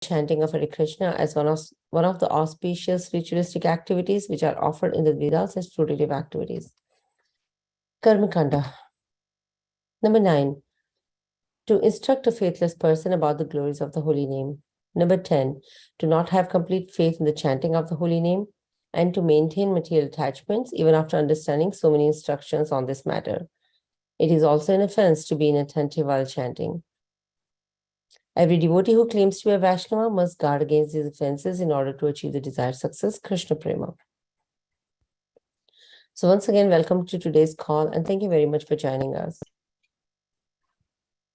chanting of Hare Krishna as one of the auspicious ritualistic activities which are offered in the Vedas as fruitive activities. Karma Kanda. Number 9. To instruct a faithless person about the glories of the holy name. Number 10. To not have complete faith in the chanting of the holy name and to maintain material attachments even after understanding so many instructions on this matter. It is also an offense to be inattentive while chanting. Every devotee who claims to be a Vaishnava must guard against these offenses in order to achieve the desired success, Krishna Prema. So once again, welcome to today's call and thank you very much for joining us.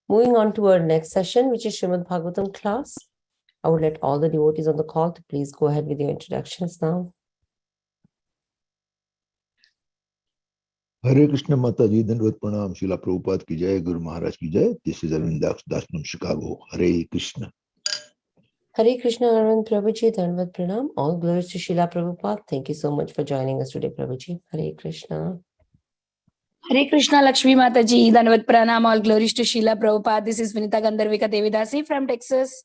Moving on to our next session, which is Srimad Bhagavatam class. I would let all the devotees on the call to please go ahead with your introductions now. Hare Krishna Mataji, Dandvat Pranam, Srila Prabhupada ki jai, Guru Maharaj ki jai. This is Arvind Das from Chicago. Hare Krishna. Hare Krishna, Arvind Prabhuji, Dandvat Pranam. All glories to Srila Prabhupada. Thank you so much for joining us today, Prabhuji. Hare Krishna. Hare Krishna, Lakshmi Mataji, Dandvat Pranam. All glories to Srila Prabhupada. This is Vinita Gandharvika Devidasi from Texas.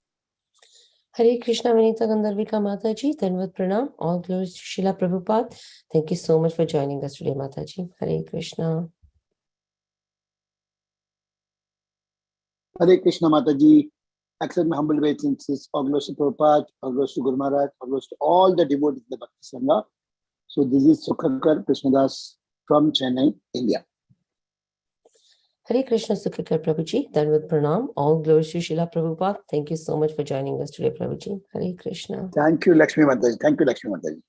Hare Krishna, Vinita Gandharvika Mataji, Dandvat Pranam. All glories to Srila Prabhupada. Thank you so much for joining us today, Mataji. Hare Krishna. Hare Krishna Mataji, accept my humble obeisances. All glories to Prabhupada, all glories to Guru Maharaj, all glories to all the devotees of the Bhakti Sangha. So this is Sukhakar Krishnadas from Chennai, India. Hare Krishna, Sukhakar Prabhuji, Dandvat Pranam. All glories to Srila Prabhupada. Thank you so much for joining us today, Prabhuji. Hare Krishna. Thank you, Lakshmi Mataji. Thank you, Lakshmi Mataji.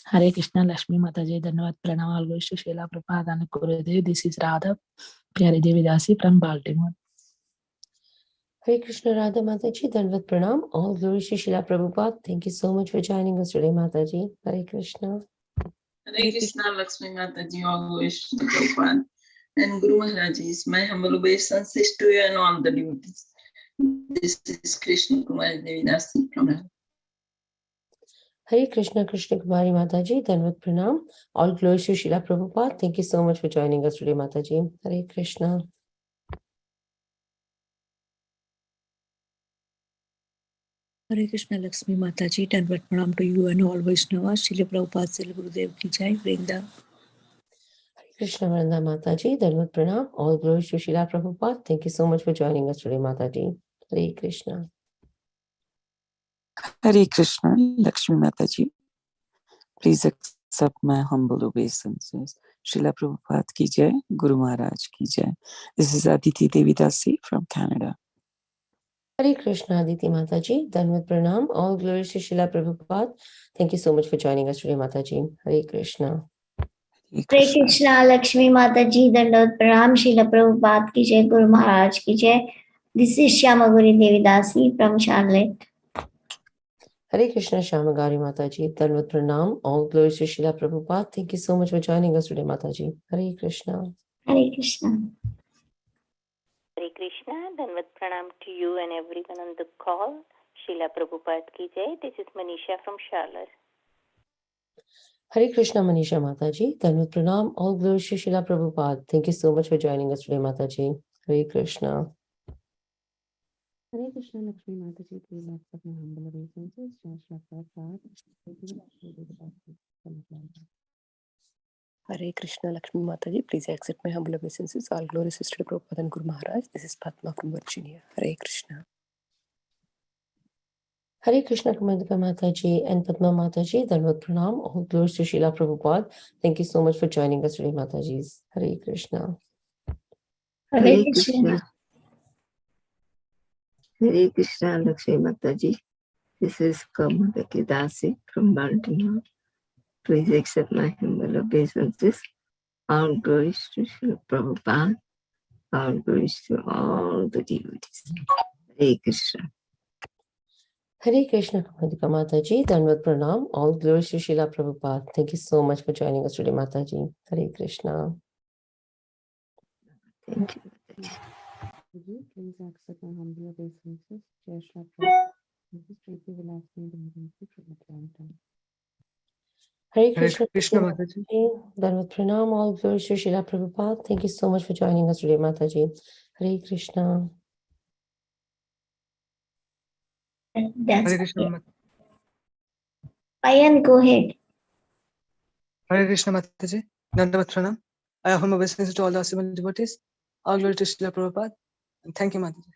Hare Krishna, Lakshmi Mataji, Dhanavad Pranam, all glories to Srila Prabhupada and Gurudev. This is Radha Pyari Devidasi from Baltimore. Hare Krishna, Radha Mataji, Dandvat Pranam. All glories to Srila Prabhupada. Thank you so much for joining us today, Mataji. Hare Krishna. Hare Krishna, Lakshmi Mataji, all glories to the Prabhupada and Guru Maharajis. My humble obeisances to you and all the devotees. This is Krishna Kumari Devidasi from Radha. Hare Krishna, Krishna Kumari Mataji, Dandvat Pranam. All glories to Srila Prabhupada. Thank you so much for joining us today, Mataji. Hare Krishna. Hare Krishna, Lakshmi Mataji, Dandvat Pranam to you and all Vaishnavas. Srila Prabhupada, Srila Gurudev ki jai, Vrinda. Hare Krishna, Vranda Mataji, Dandvat Pranam. All glories to Srila Prabhupada. Thank you so much for joining us today, Mataji. Hare Krishna. Hare Krishna, Lakshmi Mataji. Please accept my humble obeisances. Srila Prabhupada ki jai, Guru Maharaj ki jai. This is Aditi Devidasi from Canada. Hare Krishna, Aditi Mataji, Dandvat Pranam. All glories to Srila Prabhupada. Thank you so much for joining us today, Mataji. Hare Krishna. Hare Hare Krishna, Lakshmi Mataji, Dandavad Pranam, Srila Prabhupada ki jai, Guru Maharaj ki jai. This is Shyamaguri Devidasi from Charlotte. Hare Krishna, Shamagari Mataji, Dandvat Pranam. All glories to Srila Prabhupada. Thank you so much for joining us today, Mataji. Hare Krishna. Hare Krishna. Hare Krishna, Dandvat Pranam to you and everyone on the call. Srila Prabhupada ki jai. This is Manisha from Charlotte. Hare Krishna, Manisha Mataji, Dandvat Pranam. All glories to Srila Prabhupada. Thank you so much for joining us today, Mataji. Hare Krishna. Hare Krishna, Lakshmi Mataji, please accept my humble obeisances. Jai Shri Prabhupada. Hare Krishna, Lakshmi Mataji, please accept my humble obeisances. All glories to Srila Prabhupada and Guru Maharaj. This is Padma from Virginia. Hare Krishna. Hare Krishna, Kamadika Mataji and Padma Mataji, Dandvat Pranam. All glories to Srila Prabhupada. Thank you so much for joining us today, Matajis. Hare Krishna. Hare Krishna. Hare Krishna, Lakshmi Mataji. This is Kamadaki Dasi from Baltimore. Please accept my humble obeisances. All glories to Srila Prabhupada. All glories to all the devotees. Hare Krishna. Hare Krishna, Kamadika Mataji, Dandvat Pranam. All glories to Srila Prabhupada. Thank you so much for joining us today, Mataji. Hare Krishna. Thank you. Please accept my humble obeisances. Jai Shri Prabhupada. Hare Hare Krishna. Krishna Mataji. Dhanvat Pranam. All glories to Srila Prabhupada. Thank you so much for joining us today, Mataji. Hare Krishna. That's Hare Krishna. it. Ayan, go ahead. Hare Krishna Mataji. Dandavat Pranam. I offer my blessings to all the assembled devotees. All glory to Srila Prabhupada. And thank you, Mataji.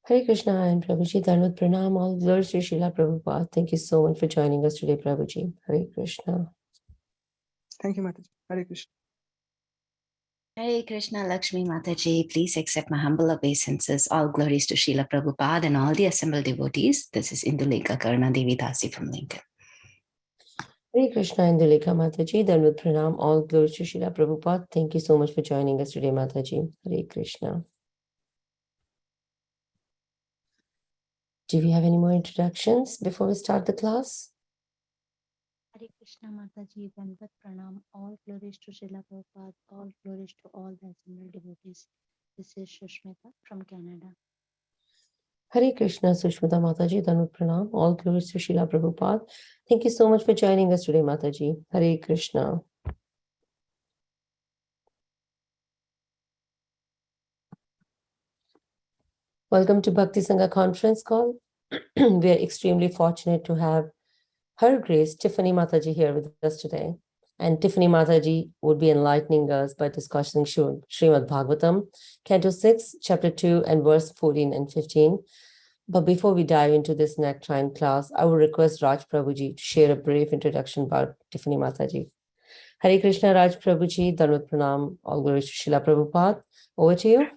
Hare Krishna and Prabhuji. Dhanvat Pranam. All glories to Srila Prabhupada. Thank you so much for joining us today, Prabhuji. Hare Krishna. Thank you, Mataji. Hare Krishna. Hare Krishna Lakshmi Mataji, please accept my humble obeisances. All glories to Srila Prabhupada and all the assembled devotees. This is Indulekha Karna Devi Dasi from Lincoln. Hare Krishna and Indulekha Mataji. Dhanvat Pranam. All glories to Srila Prabhupada. Thank you so much for joining us today, Mataji. Hare Krishna. Do we have any more introductions before we start the class? Hare Krishna Mataji, Dandavat Pranam, all glories to Srila Prabhupada, all glories to all the assembled devotees. This is Shushmita from Canada. Hare Krishna, Sushmita Mataji, Dhanvat Pranam, all glories to Srila Prabhupada. Thank you so much for joining us today, Mataji. Hare Krishna. Welcome to Bhakti Sangha conference call. We are extremely fortunate to have Her Grace Tiffany Mataji here with us today. And Tiffany Mataji would be enlightening us by discussing Srimad Bhagavatam, Canto 6, Chapter 2, and verse 14 and 15. But before we dive into this nectarine class, I would request Raj Prabhuji to share a brief introduction about Tiffany Mataji. Hare Krishna, Raj Prabhuji, Dhanvat Pranam, all glories to Srila Prabhupada. Over to you.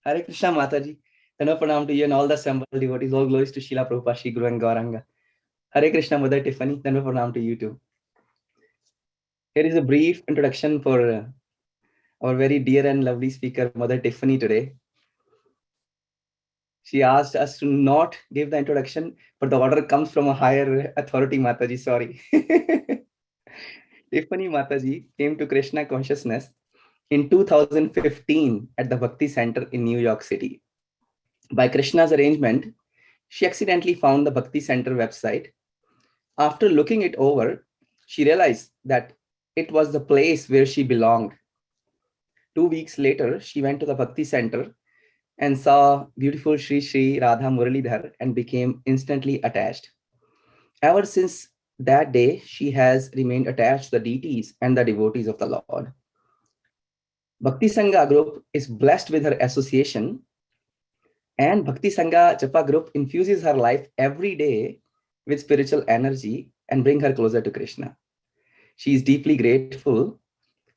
Hare Krishna Mataji, Dhanvat Pranam to you and all the assembled devotees. All glories to Srila Prabhupada, Shri Guru and Gauranga. Hare Krishna Mother Tiffany, Dhanvat Pranam to you too. Here is a brief introduction for our very dear and lovely speaker, Mother Tiffany today. She asked us to not give the introduction, but the order comes from a higher authority, Mataji, sorry. Tiffany Mataji came to Krishna consciousness in 2015 at the Bhakti Center in New York City. By Krishna's arrangement, she accidentally found the Bhakti Center website. After looking it over, she realized that it was the place where she belonged. 2 weeks later, she went to the Bhakti Center and saw beautiful Sri Sri Radha Muralidhar and became instantly attached. Ever since that day, she has remained attached to the deities and the devotees of the Lord. Bhakti Sangha group is blessed with her association, and Bhakti Sangha Japa group infuses her life every day with spiritual energy and bring her closer to Krishna. She is deeply grateful.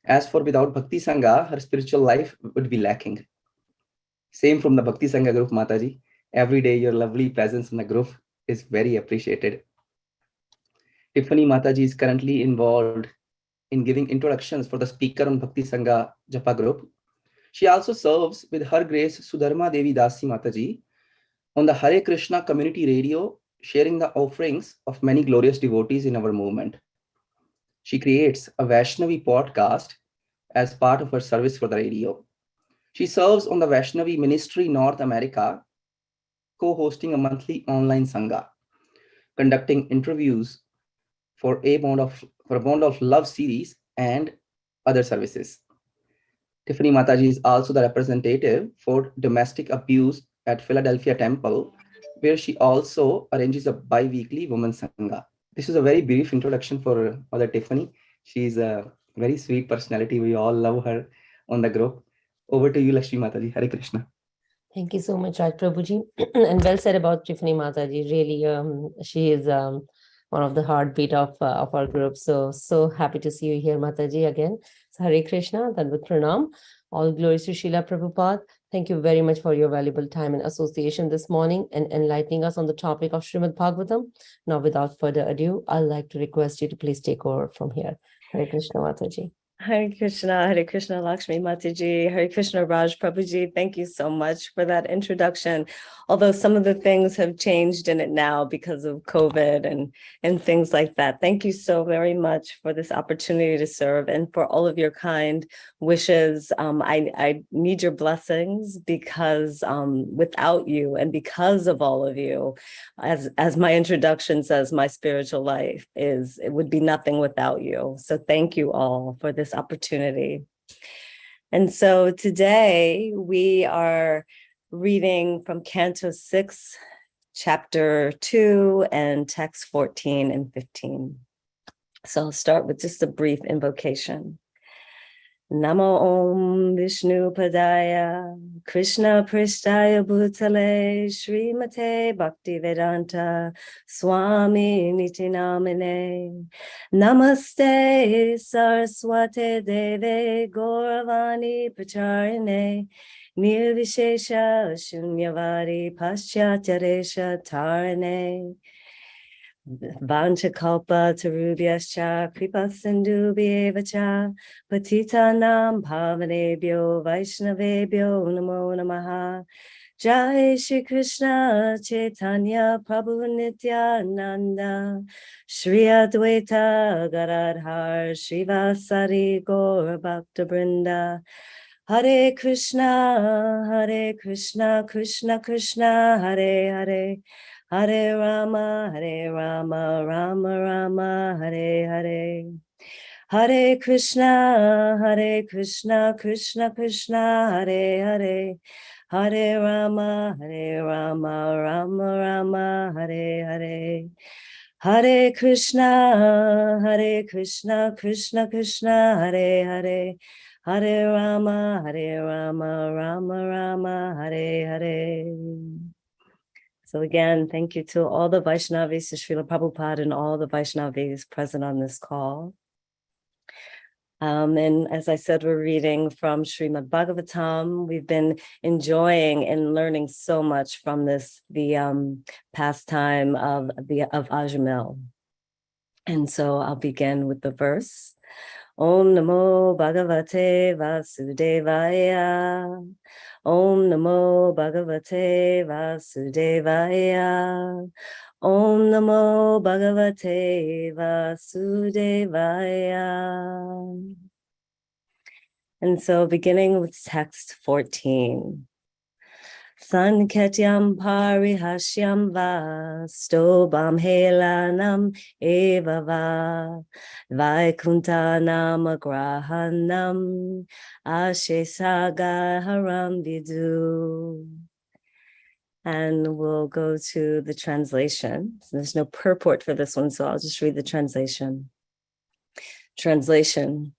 As for without Bhakti Sangha, her spiritual life would be lacking. Same from the Bhakti Sangha group, Mataji. Every day, your lovely presence in the group is very appreciated. Tiffany Mataji is currently involved in giving introductions for the speaker on Bhakti Sangha Japa group. She also serves with Her Grace Sudharma Devi Dasi Mataji on the Hare Krishna community radio, sharing the offerings of many glorious devotees in our movement. She creates a Vaishnavi podcast as part of her service for the radio. She serves on the Vaishnavi Ministry North America, co-hosting a monthly online Sangha, conducting interviews for a Bond of Love series and other services. Tiffany Mataji is also the representative for domestic abuse at Philadelphia Temple, where she also arranges a bi-weekly Women's Sangha. This is a very brief introduction for Mother Tiffany. She's a very sweet personality. We all love her on the group. Over to you, Lakshmi Mataji. Hare Krishna. Thank you so much, Raj Prabhuji. And well said about Tiffany Mataji. Really, she is one of the heartbeat of our group. So happy to see you here, Mataji, again. So Hare Krishna, Dandavat Pranam. All glories to Srila Prabhupada. Thank you very much for your valuable time and association this morning and enlightening us on the topic of Srimad Bhagavatam. Now, without further ado, I'd like to request you to please take over from here. Hare Krishna, Mataji. Hare Krishna, Lakshmi Mataji, Hare Krishna, Raj Prabhuji. Thank you so much for that introduction. Although some of the things have changed in it now because of COVID and things like that. Thank you so very much for this opportunity to serve and for all of your kind wishes. I need your blessings because without you and because of all of you, as my introduction says, my spiritual life it would be nothing without you. So thank you all for this opportunity. And so today we are reading from Canto 6, Chapter 2, and text 14 and 15. So I'll start with just a brief invocation. Namo Om Vishnu Padaya Krishna Prishtaya Bhutale Srimate Bhaktivedanta Swami Niti Namine Namaste Saraswate Deve Gauravani Pacharine Nirvishesha Shunyavadi Paschatyaresha Tarine Vanchakalpa Tarubhyascha Kripa Sindhubhyevacha Patitanam Bhavanebhyo Vaishnavebhyo Namo Namaha Jai Shri Krishna Chaitanya Prabhu Nityananda Shri Adwaita Gadadhar Srivasari Gaur Bhakta Brinda Hare Krishna, Krishna Krishna, Hare Hare, Hare Rama, Rama Rama, Hare Hare. Hare Krishna, Krishna Krishna, Hare Hare, Hare Rama, Rama Rama, Hare Hare. Hare Krishna, Krishna Krishna, Hare Hare, Hare Rama, Rama Rama, Hare Hare. So again, thank you to all the Vaishnavis, to Srila Prabhupada and all the Vaishnavis present on this call. And as I said, we're reading from Srimad Bhagavatam. We've been enjoying and learning so much from this, the pastime of Ajamil. And so I'll begin with the verse. Om Namo Bhagavate Vasudevaya. Om Namo Bhagavate Vasudevaya. Om Namo Bhagavate Vasudevaya. And so beginning with text 14. Sanketyam parihashyam va stobam helanam eva va vaikuntanam agrahanam ashesagaharam vidu. And we'll go to the translation. So there's no purport for this one, so I'll just read the translation. Translation.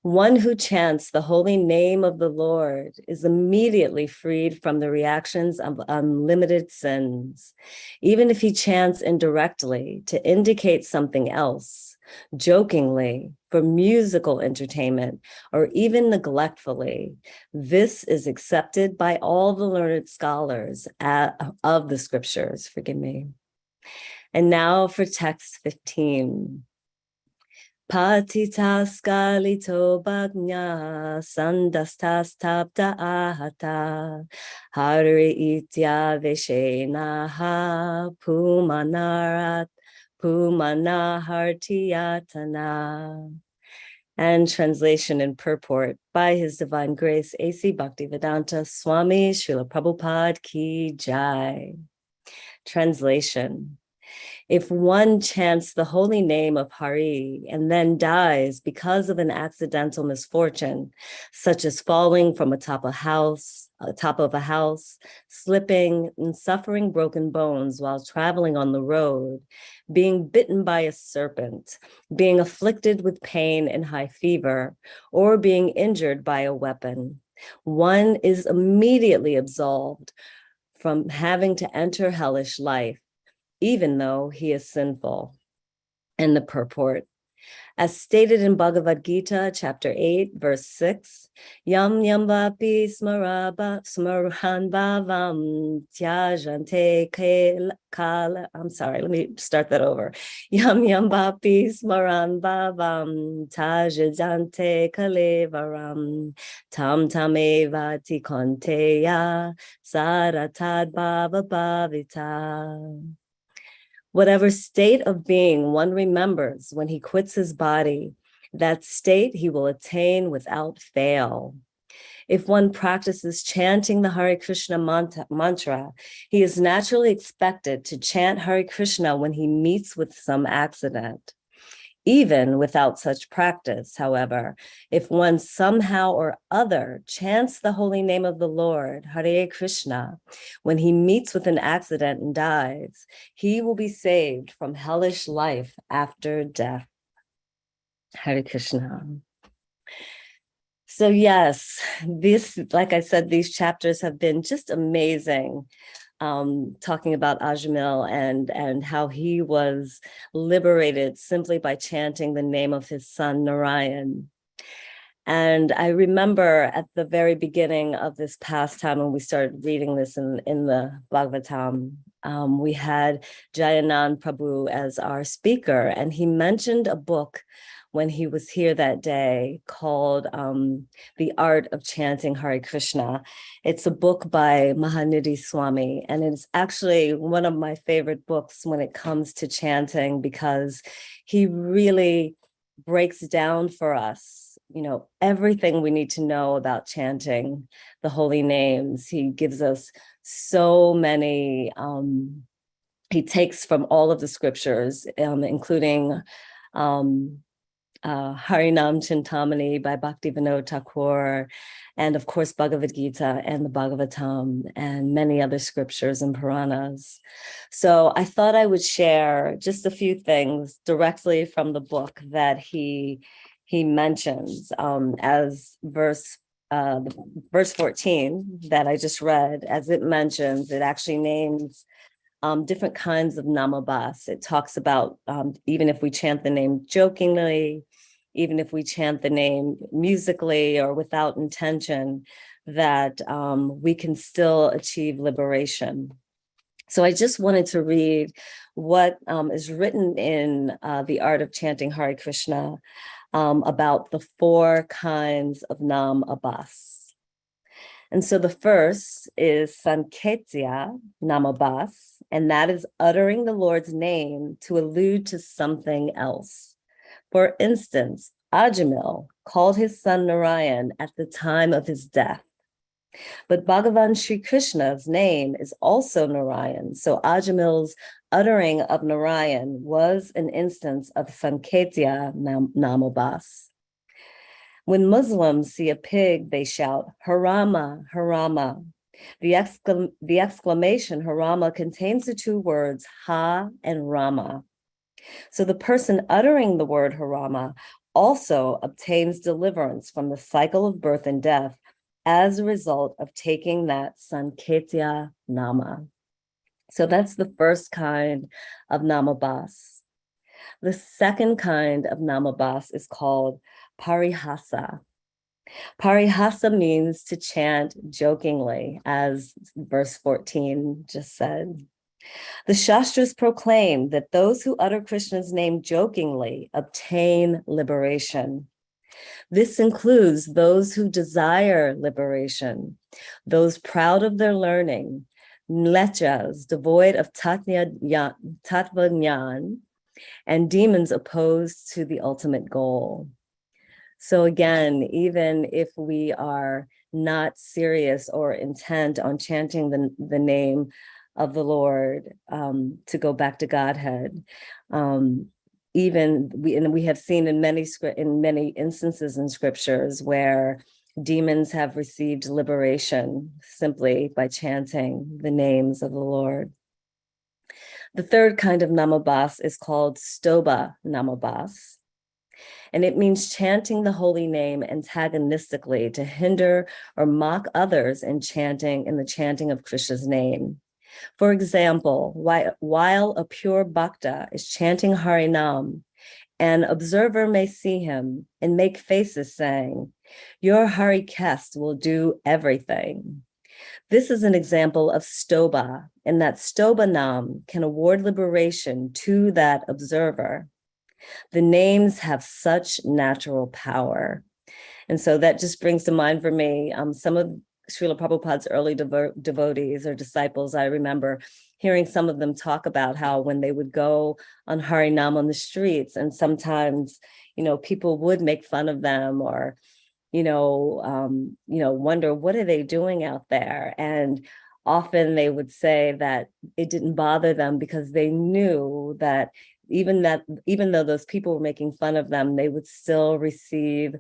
One who chants the holy name of the Lord is immediately freed from the reactions of unlimited sins, even if he chants indirectly to indicate something else, jokingly, for musical entertainment, or even neglectfully. This is accepted by all the learned scholars of the scriptures. Forgive me. And now for text 15. Patitaskalito bhagnya sandastastabda ahata hari itya veshenaha pumanahartiyatana. And translation and purport by His Divine Grace A.C. Bhaktivedanta Swami Srila Prabhupada Ki Jai. Translation. If one chants the holy name of Hari and then dies because of an accidental misfortune, such as falling from atop of a house, slipping and suffering broken bones while traveling on the road, being bitten by a serpent, being afflicted with pain and high fever, or being injured by a weapon, one is immediately absolved from having to enter hellish life, even though he is sinful. And the purport. As stated in Bhagavad Gita, chapter 8, verse 6, Yam yam vapi smaran bhavam tyajante kala. I'm sorry, let me start that over. Yam yam vapi smaran bhavam tajajante kalevaram tam tameva tikonteya saratad bhava bhavita. Whatever state of being one remembers when he quits his body, that state he will attain without fail. If one practices chanting the Hare Krishna mantra, he is naturally expected to chant Hare Krishna when he meets with some accident. Even without such practice, however, if one somehow or other chants the holy name of the Lord, Hare Krishna, when he meets with an accident and dies, he will be saved from hellish life after death. Hare Krishna. So yes, this, like I said, these chapters have been just amazing. Talking about Ajamil and how he was liberated simply by chanting the name of his son Narayan. And I remember at the very beginning of this pastime when we started reading this in the Bhagavatam, we had Jayanand Prabhu as our speaker, and he mentioned a book when he was here that day called The Art of Chanting Hare Krishna. It's a book by Mahanidhi Swami, and it's actually one of my favorite books when it comes to chanting because he really breaks down for us, you know, everything we need to know about chanting the holy names. He gives us so many, he takes from all of the scriptures, including Harinam Chintamani by Bhaktivinoda Thakur, and of course Bhagavad Gita and the Bhagavatam and many other scriptures and Puranas. So I thought I would share just a few things directly from the book that he mentions as verse 14 that I just read, as it mentions, it actually names different kinds of namabas. It talks about even if we chant the name jokingly, even if we chant the name musically or without intention, that we can still achieve liberation. So I just wanted to read what is written in The Art of Chanting Hare Krishna about the 4 kinds of namabas. And so the first is Sanketya Namabas, and that is uttering the Lord's name to allude to something else. For instance, Ajamil called his son Narayan at the time of his death. But Bhagavan Sri Krishna's name is also Narayan, so Ajamil's uttering of Narayan was an instance of Sanketya Namabas. When Muslims see a pig, they shout, Harama, Harama. The exclamation Harama contains the 2 words Ha and Rama. So the person uttering the word Harama also obtains deliverance from the cycle of birth and death as a result of taking that Sanketya Nama. So that's the first kind of Namabas. The second kind of Namabas is called Parihasa. Parihasa means to chant jokingly, as verse 14 just said. The Shastras proclaim that those who utter Krishna's name jokingly obtain liberation. This includes those who desire liberation, those proud of their learning, mlechas, devoid of tattva jnana, and demons opposed to the ultimate goal. So again, even if we are not serious or intent on chanting the name of the Lord, to go back to Godhead, even we have seen in many instances in scriptures where demons have received liberation simply by chanting the names of the Lord. The third kind of namabas is called Stoba namabas. And it means chanting the holy name antagonistically to hinder or mock others in the chanting of Krishna's name. For example, while a pure bhakta is chanting Harinam, An observer may see him and make faces saying, your Hari Kest will do everything. This is an example of stoba, and that stoba nam can award liberation to that observer. The names have such natural power. And so that just brings to mind for me some of Srila Prabhupada's early devotees or disciples. I remember hearing some of them talk about how when they would go on Harinam on the streets, and sometimes, people would make fun of them or, wonder what are they doing out there? And often they would say that it didn't bother them because they knew that even though those people were making fun of them, they would still receive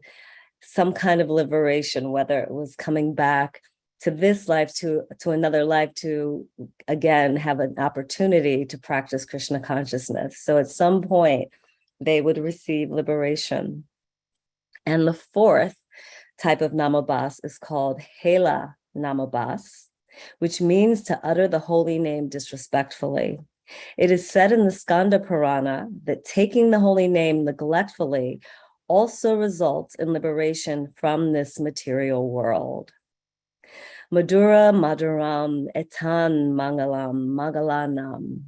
some kind of liberation, whether it was coming back to this life, to another life, to again have an opportunity to practice Krishna consciousness. So at some point, they would receive liberation. And the fourth type of namabas is called Hela namabas, which means to utter the holy name disrespectfully. It is said in the Skanda Purana that taking the holy name neglectfully also results in liberation from this material world. Madhura Madhuram Etan Mangalam Magalanam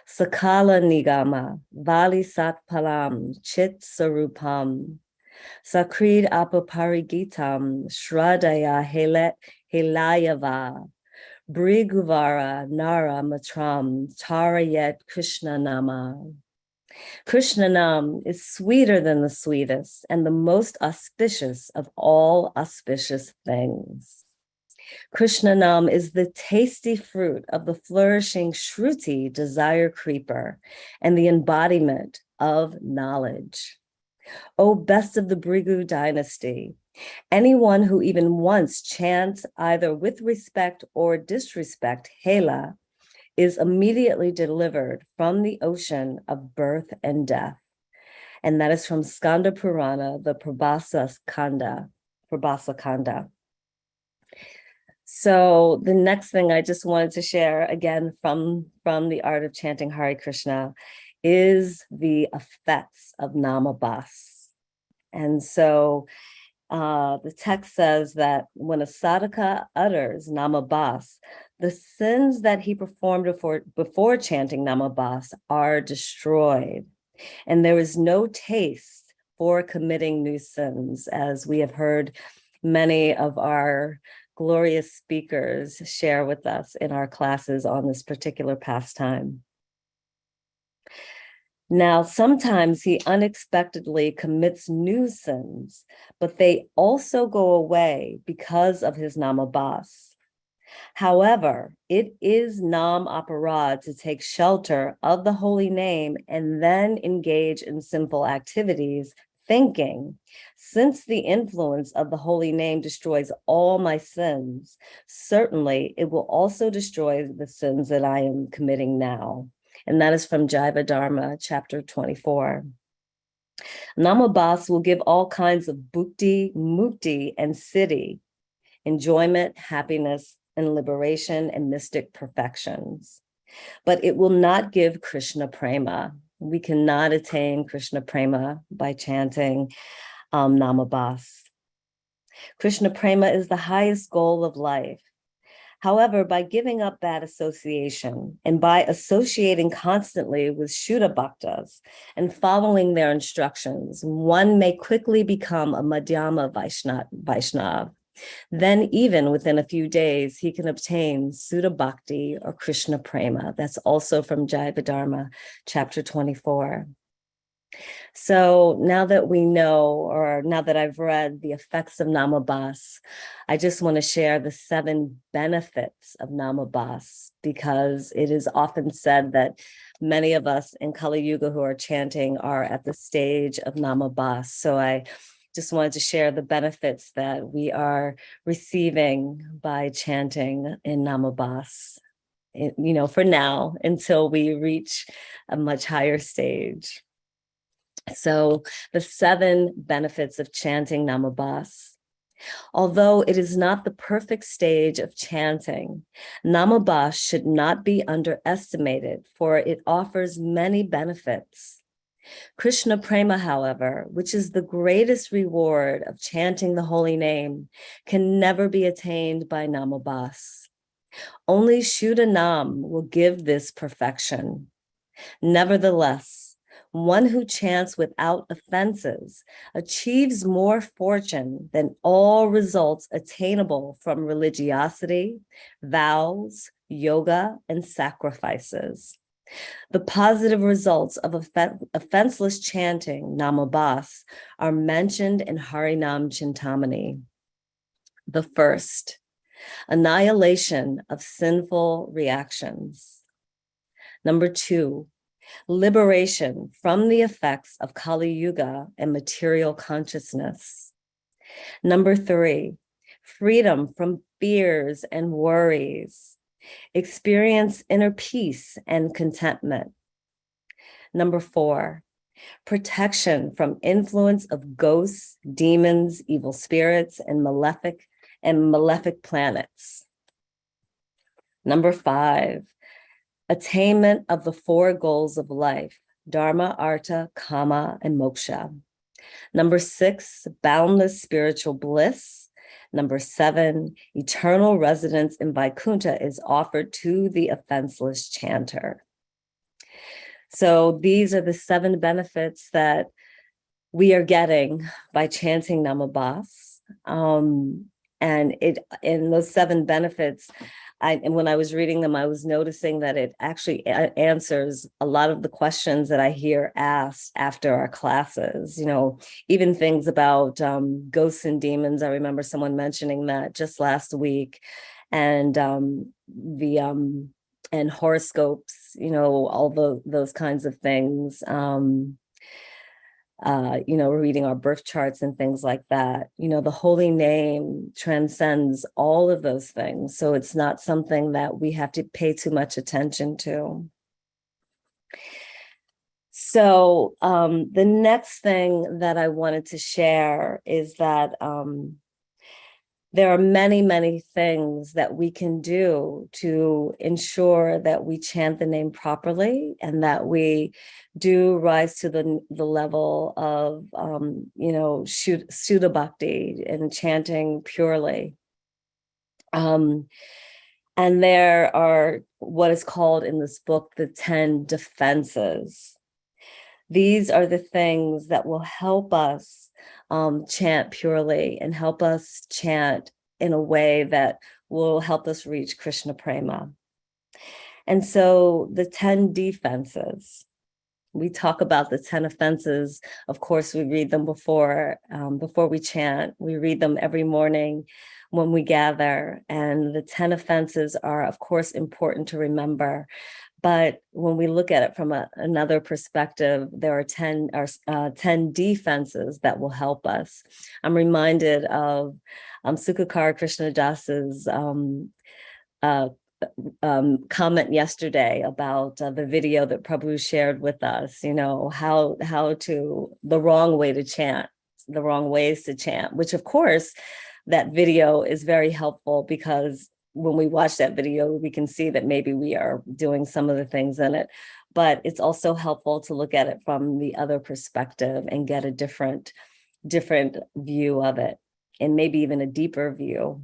Sakala Nigama Vali Satpalam Chit Sarupam Sakrid Apaparigitam Shradaya Helayava Briguvara Nara Matram Tarayet Krishna Nama. Krishna Nam is sweeter than the sweetest and the most auspicious of all auspicious things. Krishna Nam is the tasty fruit of the flourishing Shruti desire creeper and the embodiment of knowledge. O best of the Brigu dynasty, anyone who even once chants either with respect or disrespect Hela is immediately delivered from the ocean of birth and death. And that is from Skanda Purana, the Prabhasa Kanda. So the next thing I just wanted to share, again, from the art of chanting Hare Krishna, is the effects of namabas. And so the text says that when a sadhaka utters namabas, the sins that he performed before chanting namabas are destroyed. And there is no taste for committing new sins, as we have heard many of our glorious speakers share with us in our classes on this particular pastime. Now, sometimes he unexpectedly commits new sins, but they also go away because of his namabas. However, it is nam aparad to take shelter of the holy name and then engage in simple activities, thinking, since the influence of the holy name destroys all my sins, certainly it will also destroy the sins that I am committing now. And that is from Jaiva Dharma, chapter 24. Namabas will give all kinds of bhukti, mukti, and siddhi, enjoyment, happiness, and liberation and mystic perfections. But it will not give Krishna prema. We cannot attain Krishna prema by chanting namabas. Krishna prema is the highest goal of life. However, by giving up bad association and by associating constantly with Shuddha Bhaktas and following their instructions, one may quickly become a Madhyama Vaishnav. Then even within a few days, he can obtain Sudha Bhakti or Krishna Prema. That's also from Jaiva Dharma, chapter 24. So now that we know, or now that I've read the effects of namabas, I just want to share the 7 benefits of namabas, because it is often said that many of us in Kali Yuga who are chanting are at the stage of namabas. So I just wanted to share the benefits that we are receiving by chanting in namabas, for now, until we reach a much higher stage. So the 7 benefits of chanting namabas. Although it is not the perfect stage of chanting, namabas should not be underestimated, for it offers many benefits. Krishna Prema, however, which is the greatest reward of chanting the holy name, can never be attained by Namabhas. Only Shuddha Nam will give this perfection. Nevertheless, one who chants without offenses achieves more fortune than all results attainable from religiosity, vows, yoga, and sacrifices. The positive results of offenseless chanting, Namabhas, are mentioned in Harinam Chintamani. The first, annihilation of sinful reactions. Number two, liberation from the effects of Kali Yuga and material consciousness. Number three, freedom from fears and worries. Experience inner peace and contentment. Number four, protection from influence of ghosts, demons, evil spirits, and malefic planets. Number five, attainment of the four goals of life, dharma, artha, kama, and moksha. Number six, boundless spiritual bliss. Number seven, eternal residence in Vaikuntha is offered to the offenseless chanter. So these are the 7 benefits that we are getting by chanting Namabhas. And in those 7 benefits, and when I was reading them, I was noticing that it actually answers a lot of the questions that I hear asked after our classes. You know, even things about ghosts and demons. I remember someone mentioning that just last week, and and horoscopes. You know, all those kinds of things. You know, reading our birth charts and things like that. You know, the holy name transcends all of those things. So it's not something that we have to pay too much attention to. So the next thing that I wanted to share is that there are many, many things that we can do to ensure that we chant the name properly and that we do rise to the level of, you know, Shuddha Bhakti and chanting purely. And there are what is called in this book, the 10 defenses. These are the things that will help us chant purely and help us chant in a way that will help us reach Krishna Prema. And so the 10 defenses, we talk about the 10 offenses. Of course, we read them before we chant. We read them every morning when we gather. And the 10 offenses are, of course, important to remember. But when we look at it from another perspective, there are 10 defenses that will help us. I'm reminded of Sukhakar Krishna Das's comment yesterday about the video that Prabhu shared with us, you know, how to, the wrong way to chant, the wrong ways to chant, which of course, that video is very helpful because when we watch that video, we can see that maybe we are doing some of the things in it, but it's also helpful to look at it from the other perspective and get a different view of it, and maybe even a deeper view.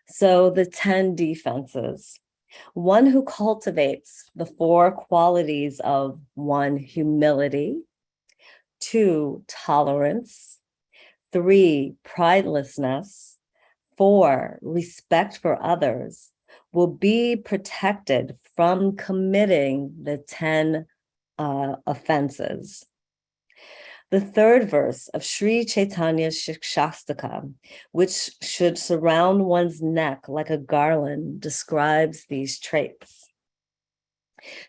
So the 10 defenses. One who cultivates the 4 qualities of 1, humility, 2, tolerance, 3, pridelessness, 4, respect for others, will be protected from committing the 10 offenses. The 3rd verse of Sri Chaitanya's Shikshastaka, which should surround one's neck like a garland, describes these traits.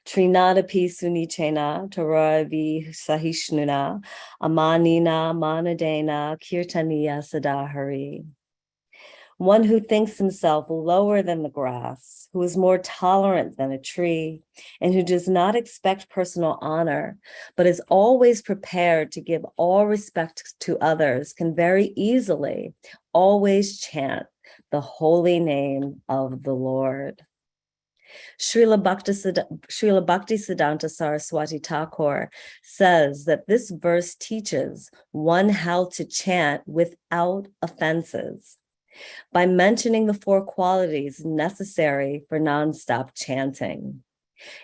Trinadapi sunichena taravi sahishnuna amanina manadena kirtaniya sadahari. One who thinks himself lower than the grass, who is more tolerant than a tree, and who does not expect personal honor, but is always prepared to give all respect to others, can very easily always chant the holy name of the Lord. Srila Bhaktisiddhanta Saraswati Thakur says that this verse teaches one how to chant without offenses by mentioning the 4 qualities necessary for nonstop chanting.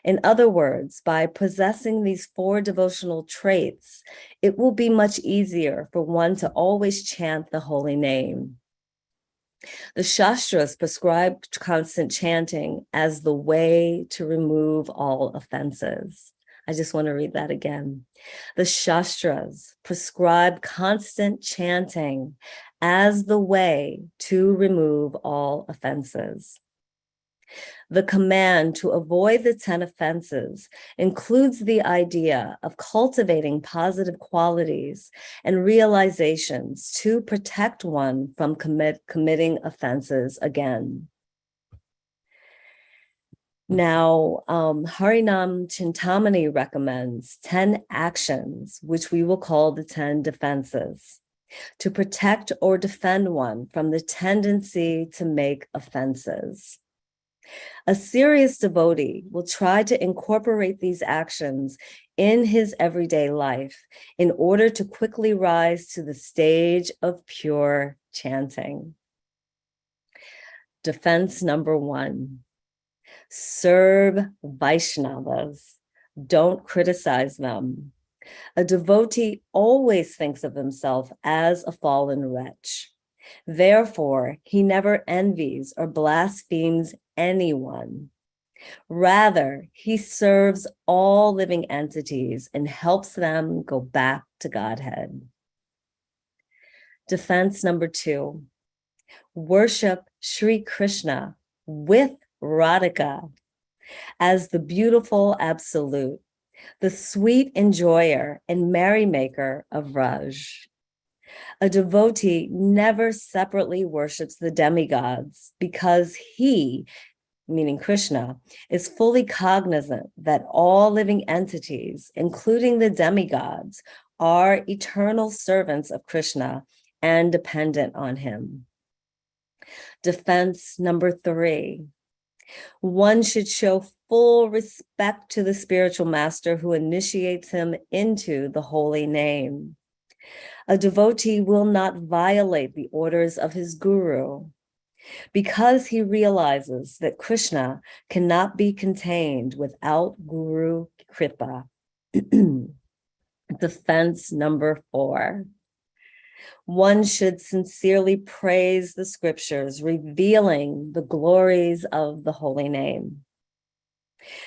In other words, by possessing these 4 devotional traits, it will be much easier for one to always chant the holy name. The Shastras prescribe constant chanting as the way to remove all offenses. I just want to read that again. The Shastras prescribe constant chanting as the way to remove all offenses. The command to avoid the 10 offenses includes the idea of cultivating positive qualities and realizations to protect one from committing offenses again. Now, Harinam Chintamani recommends 10 actions, which we will call the 10 defenses, to protect or defend one from the tendency to make offenses. A serious devotee will try to incorporate these actions in his everyday life in order to quickly rise to the stage of pure chanting. Defense number 1, serve Vaishnavas. Don't criticize them. A devotee always thinks of himself as a fallen wretch. Therefore, he never envies or blasphemes anyone. Rather, he serves all living entities and helps them go back to Godhead. Defense number 2, worship Sri Krishna with Radhika as the beautiful absolute, the sweet enjoyer and merrymaker of Raj. A devotee never separately worships the demigods because he, meaning Krishna, is fully cognizant that all living entities, including the demigods, are eternal servants of Krishna and dependent on him. Defense number 3, one should show full respect to the spiritual master who initiates him into the holy name. A devotee will not violate the orders of his guru because he realizes that Krishna cannot be contained without Guru Kripa. Defense number 4. One should sincerely praise the scriptures, revealing the glories of the holy name.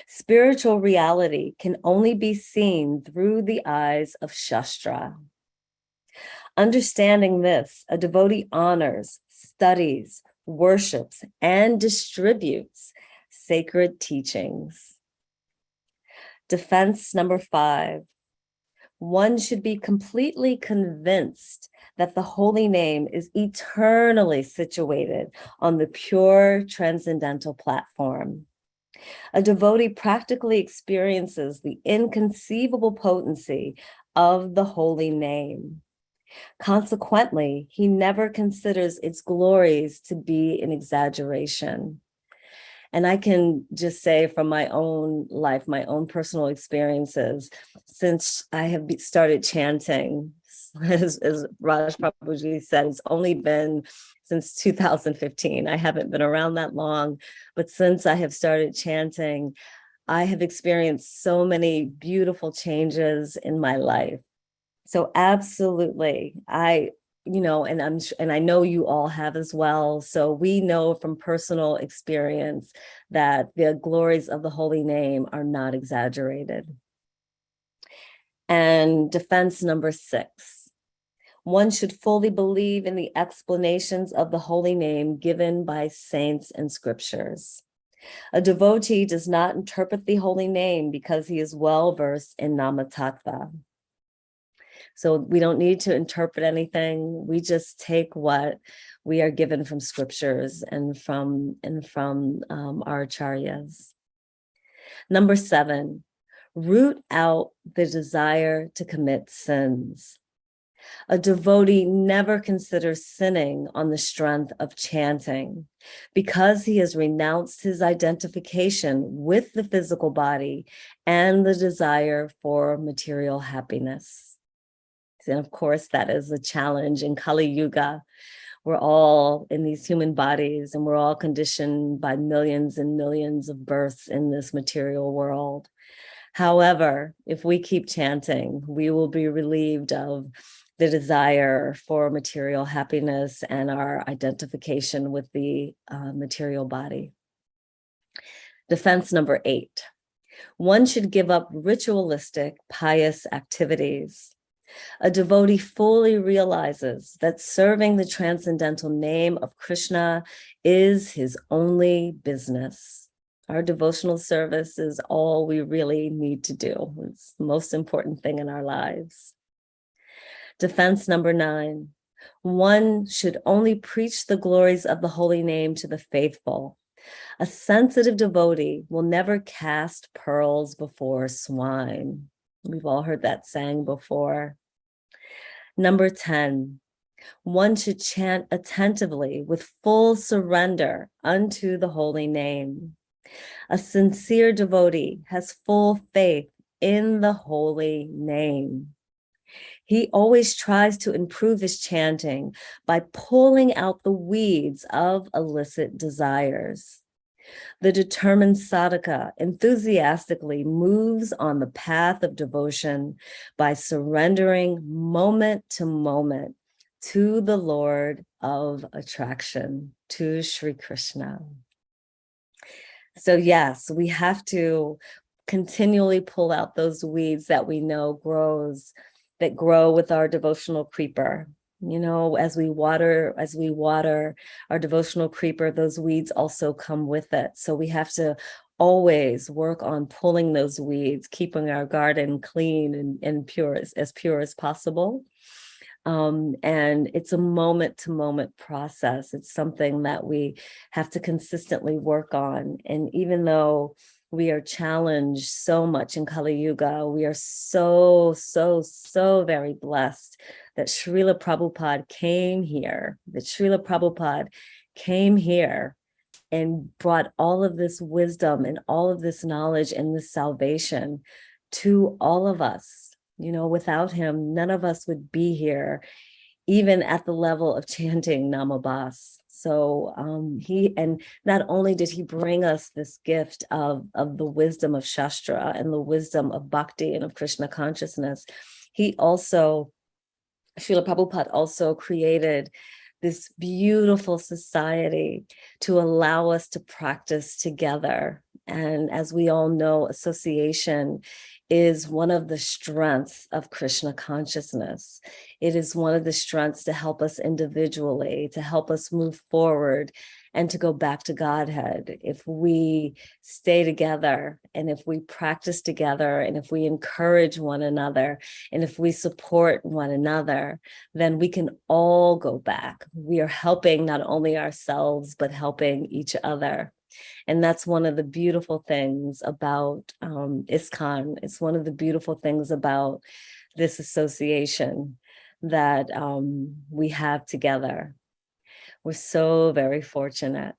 Spiritual reality can only be seen through the eyes of Shastra. Understanding this, a devotee honors, studies, worships, and distributes sacred teachings. Defense number 5. One should be completely convinced that the holy name is eternally situated on the pure transcendental platform. A devotee practically experiences the inconceivable potency of the holy name. Consequently, he never considers its glories to be an exaggeration. And I can just say from my own life, my own personal experiences, since I have started chanting, as Raj Prabhuji said, it's only been since 2015. I haven't been around that long, but since I have started chanting, I have experienced so many beautiful changes in my life. So absolutely, and I know you all have as well. So we know from personal experience that the glories of the holy name are not exaggerated. And defense number 6, one should fully believe in the explanations of the holy name given by saints and scriptures. A devotee does not interpret the holy name because he is well versed in Namatattva. So we don't need to interpret anything. We just take what we are given from scriptures and from our acharyas. Number 7, root out the desire to commit sins. A devotee never considers sinning on the strength of chanting because he has renounced his identification with the physical body and the desire for material happiness. And of course, that is a challenge in Kali Yuga. We're all in these human bodies and we're all conditioned by millions and millions of births in this material world. However, if we keep chanting, we will be relieved of the desire for material happiness and our identification with the material body. Defense number 8. One should give up ritualistic, pious activities. A devotee fully realizes that serving the transcendental name of Krishna is his only business. Our devotional service is all we really need to do. It's the most important thing in our lives. Defense number 9. One should only preach the glories of the holy name to the faithful. A sensitive devotee will never cast pearls before swine. We've all heard that saying before. Number 10, one should chant attentively with full surrender unto the holy name. A sincere devotee has full faith in the holy name. He always tries to improve his chanting by pulling out the weeds of illicit desires. The determined sadhaka enthusiastically moves on the path of devotion by surrendering moment to moment to the Lord of attraction, to Sri Krishna. So yes, we have to continually pull out those weeds that we know that grow with our devotional creeper. You know, as we water our devotional creeper, those weeds also come with it. So we have to always work on pulling those weeds, keeping our garden clean and pure as possible. And it's a moment-to-moment process. It's something that we have to consistently work on. And even though we are challenged so much in Kali Yuga, we are so very blessed that Srila Prabhupada came here, and brought all of this wisdom and all of this knowledge and this salvation to all of us. You know, without him, none of us would be here, even at the level of chanting Namabas. So and not only did he bring us this gift of the wisdom of Shastra and the wisdom of Bhakti and of Krishna consciousness, Srila Prabhupada also created this beautiful society to allow us to practice together. And as we all know, association is one of the strengths of Krishna consciousness. It is one of the strengths to help us individually, to help us move forward and to go back to Godhead. If we stay together and if we practice together and if we encourage one another and if we support one another, then we can all go back. We are helping not only ourselves, but helping each other. And that's one of the beautiful things about ISKCON. It's one of the beautiful things about this association that we have together. We're so very fortunate.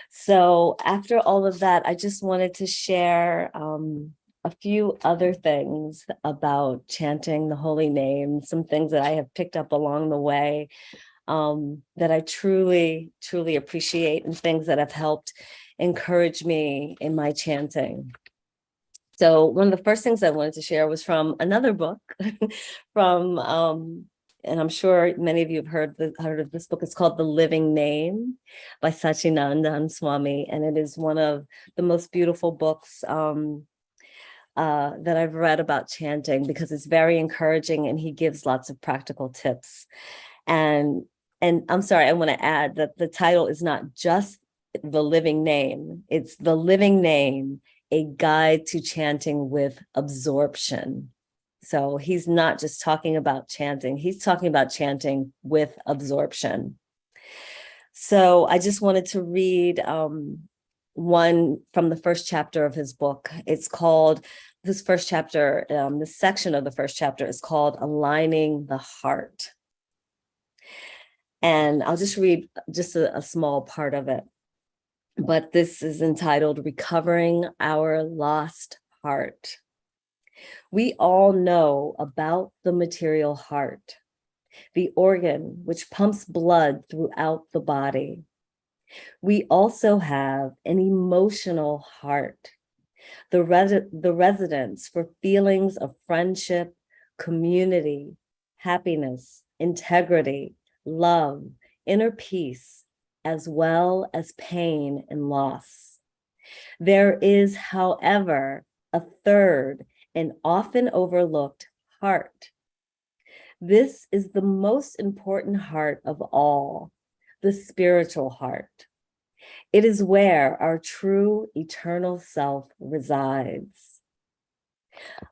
So after all of that, I just wanted to share a few other things about chanting the holy name, some things that I have picked up along the way that I truly appreciate, and things that have helped encourage me in my chanting. So one of the first things I wanted to share was from another book from, and I'm sure many of you have heard of this book. It's called The Living Name by Sachinandan Swami. And it is one of the most beautiful books that I've read about chanting, because it's very encouraging and he gives lots of practical tips. And I'm sorry, I want to add that the title is not just The Living Name, it's The Living Name, a guide to chanting with absorption. So he's not just talking about chanting, he's talking about chanting with absorption. So I just wanted to read one from the first chapter of his book. It's called, this first chapter, this section of the first chapter is called Aligning the Heart. And I'll just read just a small part of it. But this is entitled Recovering Our Lost Heart. We all know about the material heart, the organ which pumps blood throughout the body. We also have an emotional heart, the residence for feelings of friendship, community, happiness, integrity, love, inner peace, as well as pain and loss. There is, however, a third and often overlooked heart. This is the most important heart of all, the spiritual heart. It is where our true eternal self resides.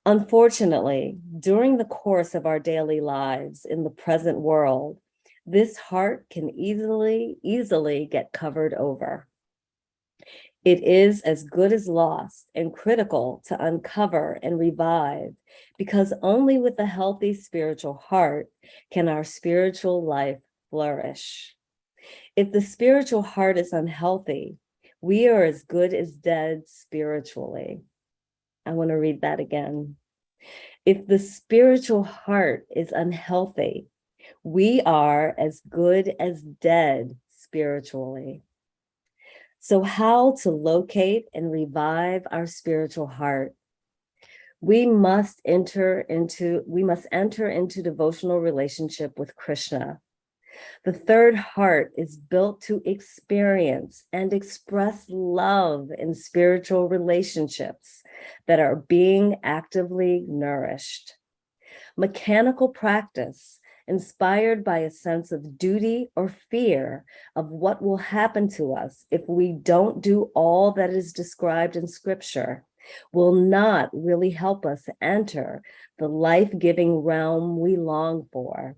Unfortunately, during the course of our daily lives in the present world, this heart can easily get covered over. It is as good as lost and critical to uncover and revive, because only with a healthy spiritual heart can our spiritual life flourish. If the spiritual heart is unhealthy, we are as good as dead spiritually. I want to read that again. If the spiritual heart is unhealthy, we are as good as dead spiritually. So how to locate and revive our spiritual heart? We must enter into devotional relationship with Krishna. The third heart is built to experience and express love in spiritual relationships that are being actively nourished. Mechanical practice, inspired by a sense of duty or fear of what will happen to us if we don't do all that is described in scripture, will not really help us enter the life-giving realm we long for.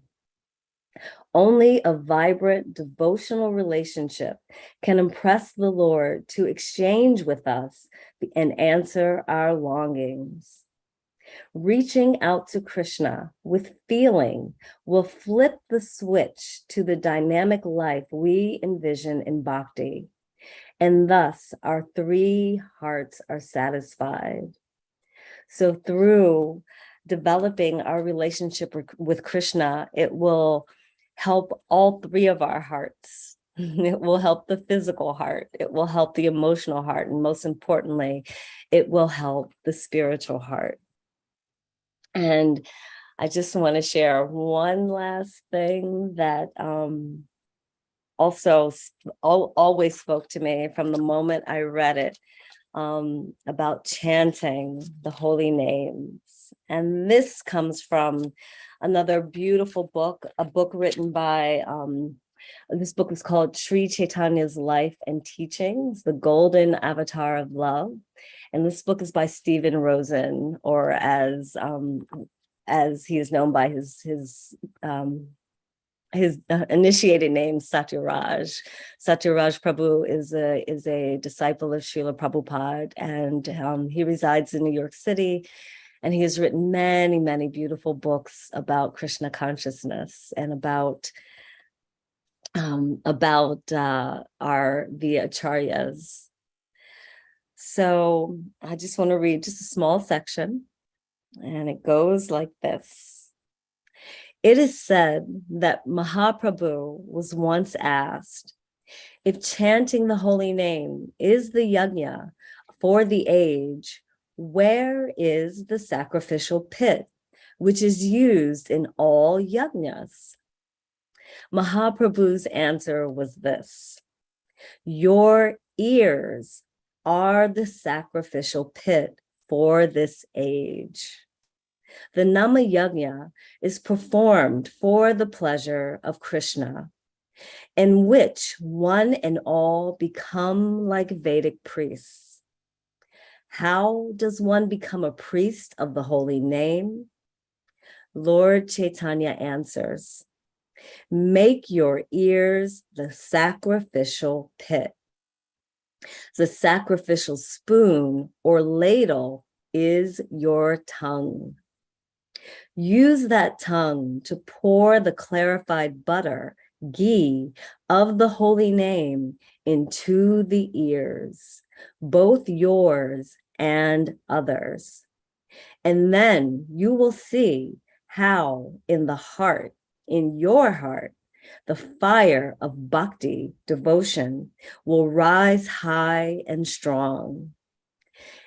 Only a vibrant devotional relationship can impress the Lord to exchange with us and answer our longings. Reaching out to Krishna with feeling will flip the switch to the dynamic life we envision in bhakti, and thus our three hearts are satisfied. So through developing our relationship with Krishna, it will help all three of our hearts. It will help the physical heart, it will help the emotional heart, and most importantly, it will help the spiritual heart. And I just want to share one last thing that also always spoke to me from the moment I read it, about chanting the holy names. And this comes from another beautiful book, a book written by, this book is called Sri Chaitanya's Life and Teachings, The Golden Avatar of Love. And this book is by Stephen Rosen, or as he is known by his initiated name, Satyaraj. Satyaraj Prabhu is a disciple of Srila Prabhupada, and he resides in New York City. And he has written many, many beautiful books about Krishna consciousness and about the acharyas. So I just want to read just a small section, and it goes like this. It is said that Mahaprabhu was once asked, if chanting the holy name is the yajna for the age, where is the sacrificial pit, which is used in all yajnas? Mahaprabhu's answer was this: your ears are the sacrificial pit for this age. The Nama Yajna is performed for the pleasure of Krishna, in which one and all become like Vedic priests. How does one become a priest of the holy name? Lord Chaitanya answers, make your ears the sacrificial pit. The sacrificial spoon or ladle is your tongue. Use that tongue to pour the clarified butter, ghee, of the holy name into the ears, both yours and others. And then you will see how in the heart, in your heart, the fire of bhakti, devotion, will rise high and strong.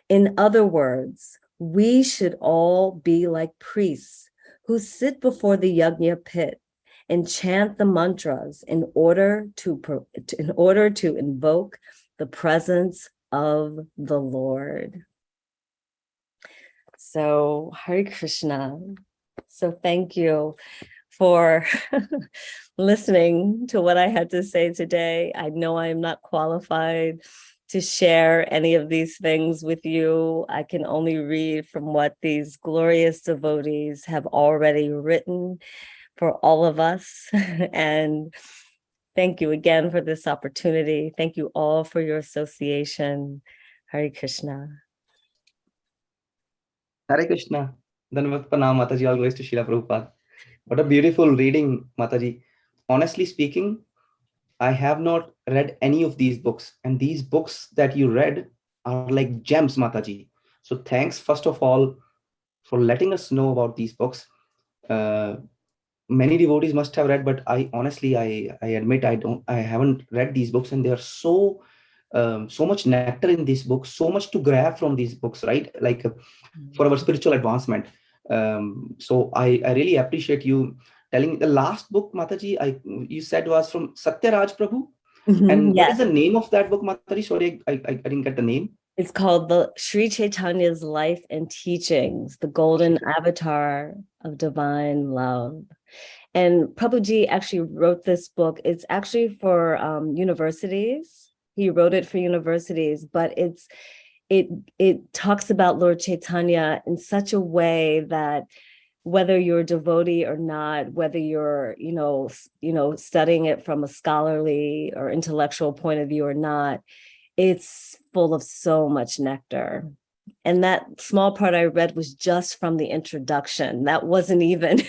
In other words, we should all be like priests who sit before the yajna pit and chant the mantras in order to invoke the presence of the Lord. So, Hare Krishna. So thank you for listening to what I had to say today. I know I am not qualified to share any of these things with you. I can only read from what these glorious devotees have already written for all of us. And thank you again for this opportunity. Thank you all for your association. Hare Krishna. Hare Krishna. Dhanavad Pranam, Mataji. All glories to Srila Prabhupada. What a beautiful reading, Mataji. Honestly speaking, I have not read any of these books, and these books that you read are like gems, Mataji. So thanks, first of all, for letting us know about these books. Many devotees must have read, but I honestly, I admit I haven't read these books, and they are so much nectar in these books, so much to grab from these books, right? Like for our spiritual advancement. So I really appreciate you telling. The last book, Mataji, you said was from Satyaraj Prabhu. And what is the name of that book, Mataji? Sorry, I didn't get the name. It's called the Sri Chaitanya's Life and Teachings, the Golden Avatar of Divine Love. And Prabhuji actually wrote this book. It's actually for universities. He wrote it for universities, but it talks about Lord Chaitanya in such a way that whether you're a devotee or not, whether you're, studying it from a scholarly or intellectual point of view or not, it's full of so much nectar. And that small part I read was just from the introduction. That wasn't even,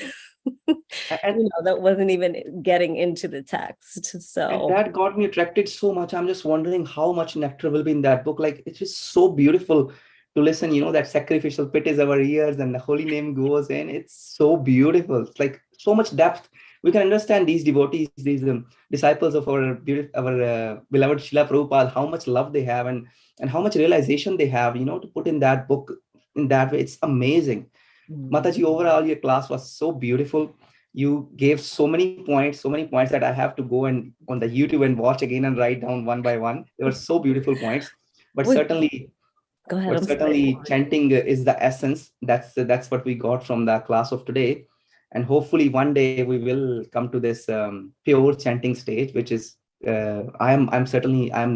that wasn't even getting into the text. So and that got me attracted so much. I'm just wondering how much nectar will be in that book. Like, it's just so beautiful to listen, that sacrificial pit is our ears and the holy name goes in. It's so beautiful. It's like so much depth. We can understand these devotees, these disciples of our beloved Srila Prabhupada, how much love they have and how much realization they have, to put in that book in that way. It's amazing. Mataji, overall, your class was so beautiful. You gave so many points that I have to go and on the YouTube and watch again and write down one by one. They were so beautiful points. But certainly, go ahead. Chanting is the essence. That's what we got from the class of today. And hopefully one day we will come to this pure chanting stage, which is I'm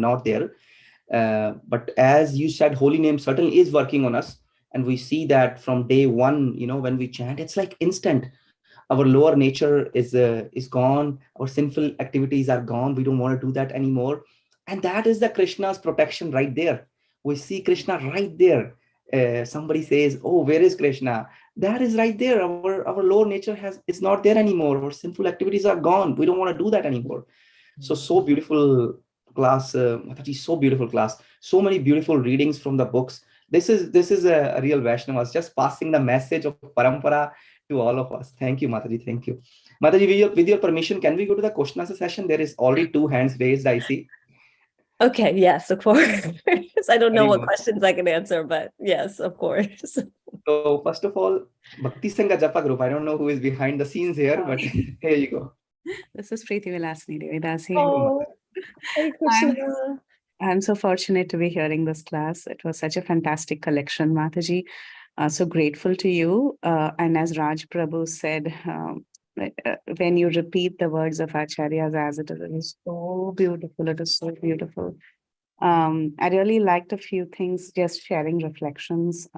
not there. But as you said, holy name certainly is working on us. And we see that from day one, when we chant, it's like instant. Our lower nature is gone. Our sinful activities are gone. We don't want to do that anymore. And that is the Krishna's protection right there. We see Krishna right there. Somebody says, oh, where is Krishna? That is right there. Our lower nature is not there anymore. Our sinful activities are gone. We don't want to do that anymore. So beautiful class, Mataji, so beautiful class. So many beautiful readings from the books. This is a real Vaishnavas, just passing the message of parampara to all of us. Thank you, Mataji. Thank you. Mataji, with your permission, can we go to the question answer session? There is already 2 hands raised, I see. Okay, yes, of course. I don't know what questions I can answer, but yes, of course. So first of all, Bhakti Sangha Japa group. I don't know who is behind the scenes here, but here you go. This is Preeti Vilasini Devidasi. Oh, Hare Krishna. I'm so fortunate to be hearing this class. It was such a fantastic collection, Mataji. So grateful to you. And as Raj Prabhu said, when you repeat the words of Acharyas as it is so beautiful. It is so beautiful. I really liked a few things, just sharing reflections.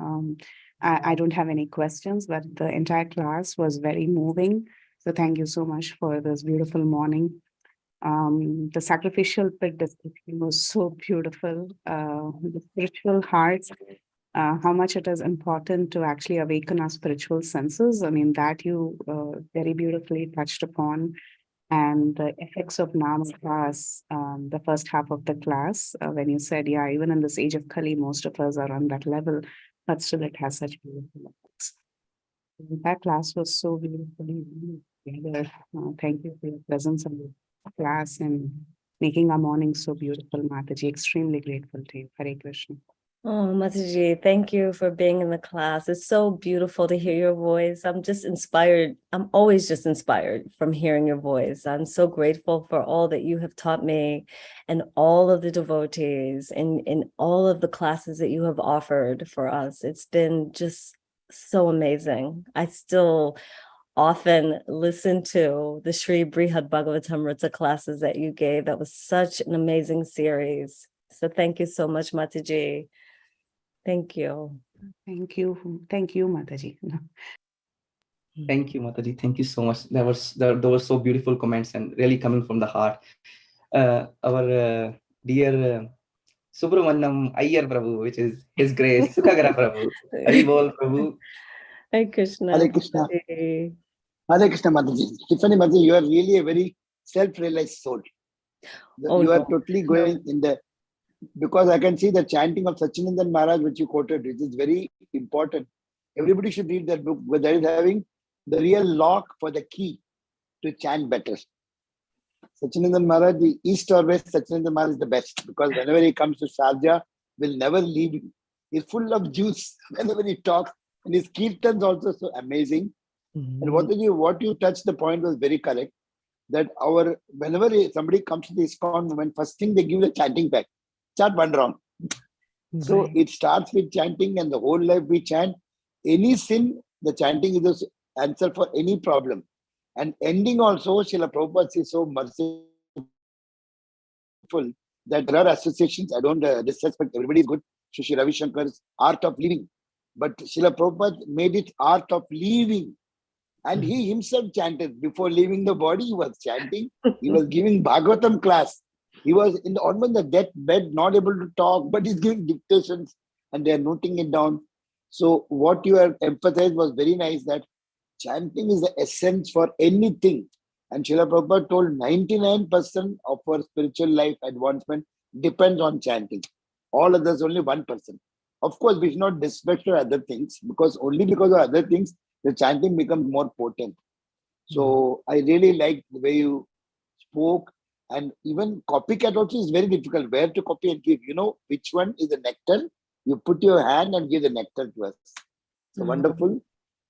I don't have any questions, but the entire class was very moving. So thank you so much for this beautiful morning. The sacrificial pit description was so beautiful. The spiritual heart, how much it is important to actually awaken our spiritual senses. I mean, that you very beautifully touched upon. And the effects of Nama class, the first half of the class, when you said, yeah, even in this age of Kali, most of us are on that level, but still it has such beautiful effects. That class was so beautifully together. Thank you for your presence in the class and making our morning so beautiful, Mataji. Extremely grateful to you. Hare Krishna. Oh, Mataji, thank you for being in the class. It's so beautiful to hear your voice. I'm just inspired. I'm always just inspired from hearing your voice. I'm so grateful for all that you have taught me and all of the devotees and in all of the classes that you have offered for us. It's been just so amazing. I still often listen to the Sri Brihad Bhagavatam Rita classes that you gave. That was such an amazing series. So thank you so much, Mataji. Thank you. Thank you. Thank you, Mataji. Thank you, Mataji. Thank you so much. Those were so beautiful comments and really coming from the heart. Our dear Subramanyam Iyer Prabhu, which is His Grace, Sukhagara Prabhu. Hari Bol Prabhu. Hare Krishna. Hare Krishna. Mataji. Hare Krishna, Mataji. Tiffany Mataji, you are really a very self-realized soul. Oh, you are no. totally going in the, because I can see the chanting of Sachinandan Maharaj, which you quoted, which is very important. Everybody should read that book, where that is having the real lock for the key to chant better. Sachinandan Maharaj, the east or west, Sachinandan Maharaj is the best, because whenever he comes to Sharjah, will never leave him. He's full of juice whenever he talks, and his kirtans also so amazing. And what you touched the point was very correct. That whenever somebody comes to the ISKCON movement, first thing they give the chanting back. Chant one round. So it starts with chanting, and the whole life we chant. Any sin, the chanting is the answer for any problem. And ending also, Srila Prabhupada is so merciful that there are associations. I don't disrespect, everybody is good. Shri Ravi Shankar's Art of Living. But Srila Prabhupada made it Art of Living. And he himself chanted. Before leaving the body, he was chanting. He was giving Bhagavatam class. He was almost the death bed, not able to talk, but he's giving dictations and they're noting it down. So what you have emphasized was very nice, that chanting is the essence for anything. And Srila Prabhupada told 99% of our spiritual life advancement depends on chanting. All others, only 1%. Of course, we should not disrespect other things, because only because of other things, the chanting becomes more potent. So I really like the way you spoke. And even copycat also is very difficult. Where to copy and give? You know which one is the nectar? You put your hand and give the nectar to us. So wonderful.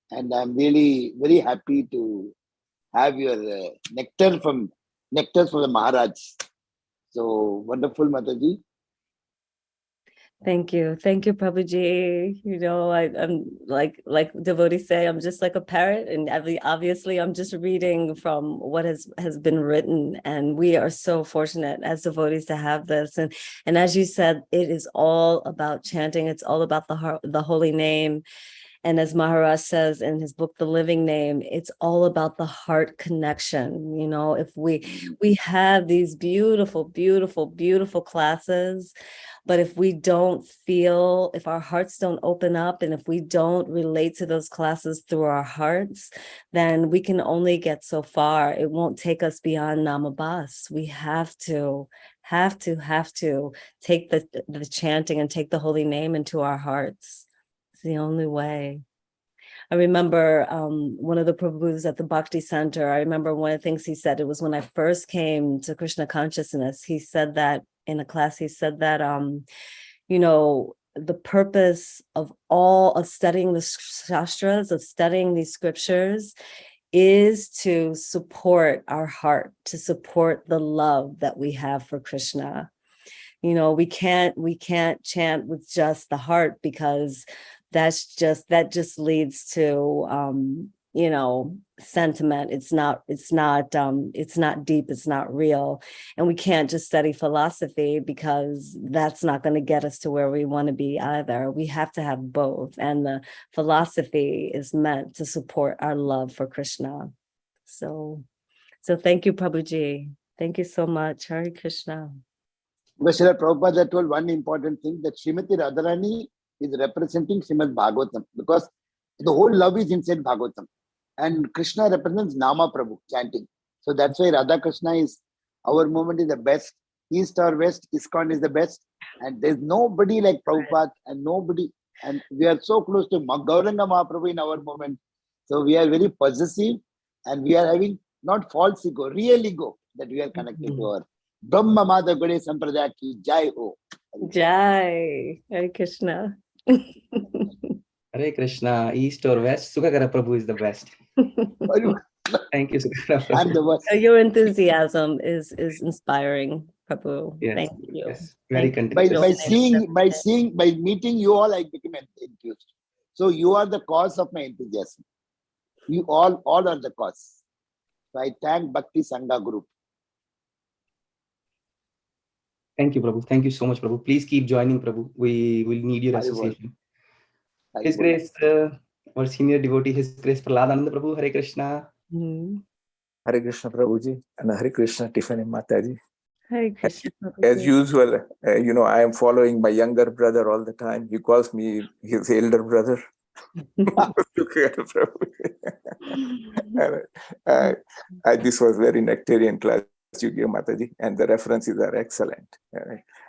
And I'm really very happy to have your nectars from the Maharaj. So wonderful, Mataji. Thank you. Thank you, Prabhuji. You know, I'm like devotees say, I'm just like a parrot, and obviously I'm just reading from what has been written. And we are so fortunate as devotees to have this. And as you said, it is all about chanting. It's all about the holy name. And as Maharaj says in his book, The Living Name, it's all about the heart connection. You know, if we have these beautiful, beautiful, beautiful classes, but if we don't feel, if our hearts don't open up, and if we don't relate to those classes through our hearts, then we can only get so far. It won't take us beyond Namabas. We have to take the chanting and take the holy name into our hearts. It's the only way. I remember one of the Prabhus at the Bhakti Center, I remember one of the things he said, it was when I first came to Krishna consciousness, he said that in a class, he said that, you know, the purpose of studying the Shastras, of studying these scriptures, is to support our heart, to support the love that we have for Krishna. You know, we can't chant with just the heart, because that just leads to you know, sentiment. It's not deep, it's not real. And we can't just study philosophy, because that's not going to get us to where we want to be either. We have to have both. And the philosophy is meant to support our love for Krishna. So thank you, Prabhuji. Thank you so much. Hare Krishna. Because Srila Prabhupada told one important thing, that Srimati Radharani is representing Srimad Bhagavatam, because the whole love is inside Bhagavatam. And Krishna represents Nama Prabhu, chanting. So that's why Radha Krishna is, our movement is the best. East or West, ISKCON is the best. And there's nobody like Prabhupada and nobody. And we are so close to Gauranga Mahaprabhu in our movement. So we are very possessive and we are having not false ego, real ego, that we are connected to our Brahma Mada Gode Sampradaya ki Jai Ho. Jai. Hare Krishna. Hare Krishna, East or West, Sukakara Prabhu is the best. Thank you, Sukakara Prabhu. I'm the worst. Your enthusiasm is inspiring, Prabhu. Yes, Thank you. yes, very Thank you. contagious. By meeting you all, I became enthused. So you are the cause of my enthusiasm. You all are the cause. So I thank Bhakti Sangha Group. Thank you, Prabhu. Thank you so much, Prabhu. Please keep joining, Prabhu. We will need your association. His Grace, our senior devotee, His Grace Prahladananda Prabhu, Hare Krishna. Hare Krishna, Prabhuji, and Hare Krishna, Tiffany Mataji. Hare Krishna, As usual, I am following my younger brother all the time. He calls me his elder brother. This was very nectarian class you gave, Mataji, and the references are excellent.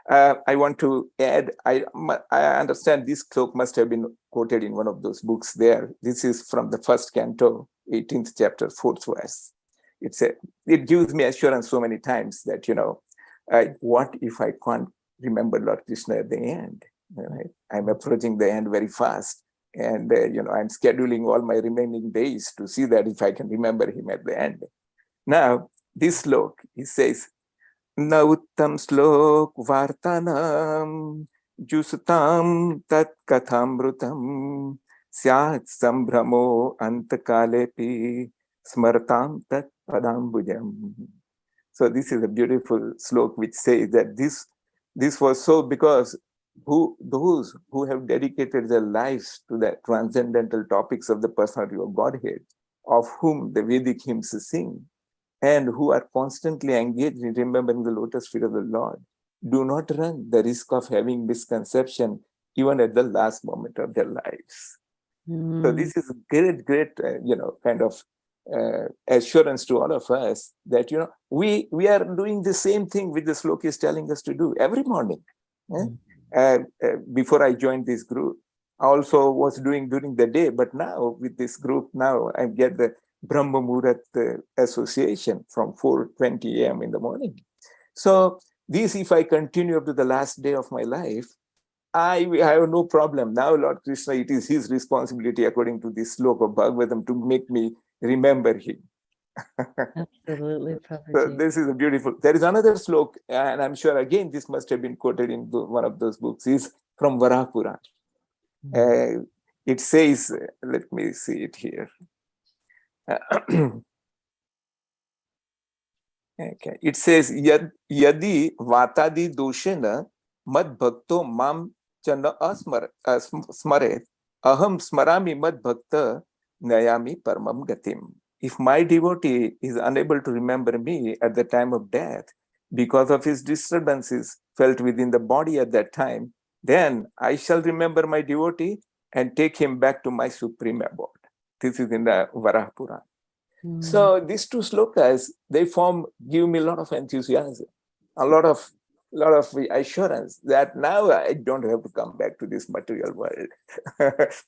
I want to add, I understand this cloak must have been quoted in one of those books there. This is from the first canto, 18th chapter, 4th verse. It gives me assurance so many times that, what if I can't remember Lord Krishna at the end? Right? I'm approaching the end very fast. And, I'm scheduling all my remaining days to see that if I can remember him at the end. Now, this slok, he says, Na uttam slok vartanam jusatam tat kathamrutam syat sambhramo antakalepi smartam tat padambujam. So this is a beautiful slok which says that this was so because those who have dedicated their lives to the transcendental topics of the personality of Godhead, of whom the Vedic hymns sing, and who are constantly engaged in remembering the lotus feet of the Lord, do not run the risk of having misconception even at the last moment of their lives. So this is a great, kind of assurance to all of us that, we are doing the same thing which the slok is telling us to do every morning. Before I joined this group, I also was doing during the day, but now with this group, now I get the Brahma Muhurat association from 4:20 a.m. in the morning. So this, if I continue up to the last day of my life, I have no problem. Now, Lord Krishna, it is his responsibility, according to this slok of Bhagavatam, to make me remember him. Absolutely, Prabhuji. So this is a beautiful. There is another slok, and I'm sure again this must have been quoted in one of those books. Is from Varaha Purana. It says, let me see it here. Okay. It says, Yadi Vatadi Doshena Mad Bhakto Mam Chana Smaret Aham Smarami Mad Bhakta Nayami Paramam Gatim. If my devotee is unable to remember me at the time of death because of his disturbances felt within the body at that time, then I shall remember my devotee and take him back to my supreme abode. This is in the Varaha Purana. So these two slokas, they give me a lot of enthusiasm, a lot of assurance that now I don't have to come back to this material world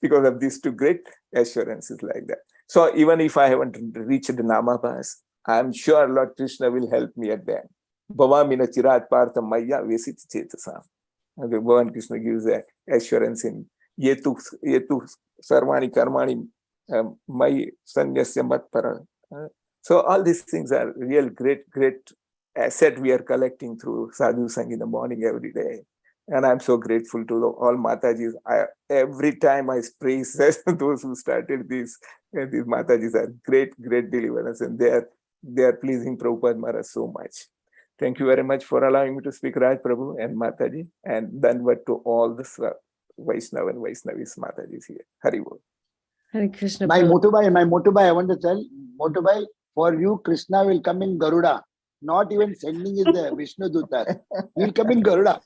because of these two great assurances like that. So even if I haven't reached the Namabhas, I'm sure Lord Krishna will help me at that. Bhavamina chirat partha maya vesit chetasam. Bhavan Krishna gives the assurance in yetu sarvani karmani mai sanyasya mat para. So all these things are real great asset we are collecting through Sadhu Sangh in the morning every day. And I'm so grateful to all Matajis. Every time I praise those who started these Matajis are great deliverance, and they are pleasing Prabhupada Maharaj so much. Thank you very much for allowing me to speak, Raj Prabhu and Mataji, and Danvat to all the Vaishnava and Vaishnavis Matajis here. Hari Bol. Hare Krishna. My motorbike, I want to tell, motorbike, for you, Krishna will come in Garuda. Not even sending is the Vishnu Duta. He'll come in Garuda.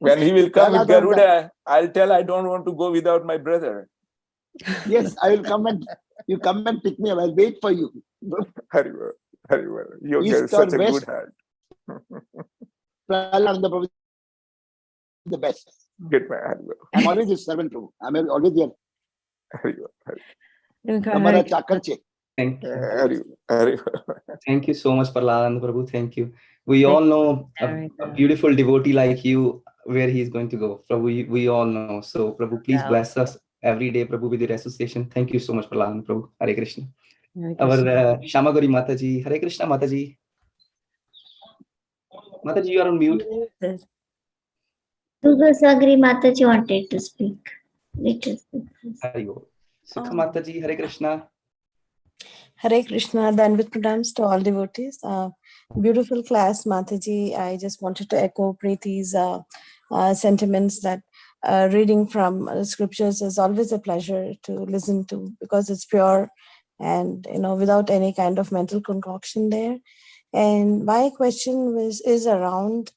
When he will come with Prahlad will Garuda, I'll tell I don't want to go without my brother. Yes, I will come and you come and pick me up. I'll wait for you. Haribo, Haribo. You East get such or a west, good heart. Prahlad and the Prabhu is the best. Good man, Haribo. I'm always his servant, Prabhu. I'm always there. Haribo, Haribo. Hamara chakar che. Thank you. Haribo, Haribo. Thank you so much, Prahlad Prabhu. Thank you. We all know a beautiful devotee like you, where he's going to go. Prabhu, we all know. So, Prabhu, please bless us every day, Prabhu, with your association. Thank you so much, Prahlad Prabhu. Hare Krishna. Our Shamagori Mataji. Hare Krishna, Mataji. Mataji, you are on mute. Sagri Mataji wanted to speak. Haribo. Sukha Mataji, Hare Krishna. Hare Krishna, then with pranams to all devotees. Beautiful class, Mataji. I just wanted to echo Preeti's sentiments that reading from scriptures is always a pleasure to listen to because it's pure and without any kind of mental concoction there. And my question is around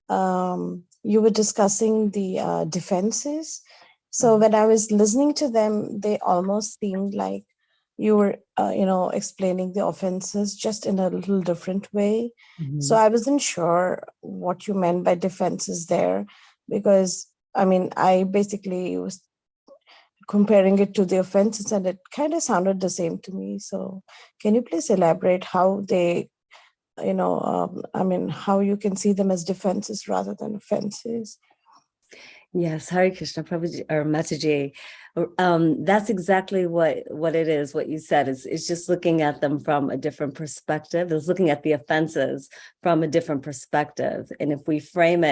you were discussing the defenses. So when I was listening to them, they almost seemed like you were, explaining the offenses just in a little different way. So I wasn't sure what you meant by defenses there, because I basically was comparing it to the offenses and it kind of sounded the same to me. So can you please elaborate how they, how you can see them as defenses rather than offenses? Yes, Hare Krishna, Prabhuji, or Mataji. That's exactly what it is, what you said. It's just looking at them from a different perspective. It's looking at the offenses from a different perspective. And if we reframe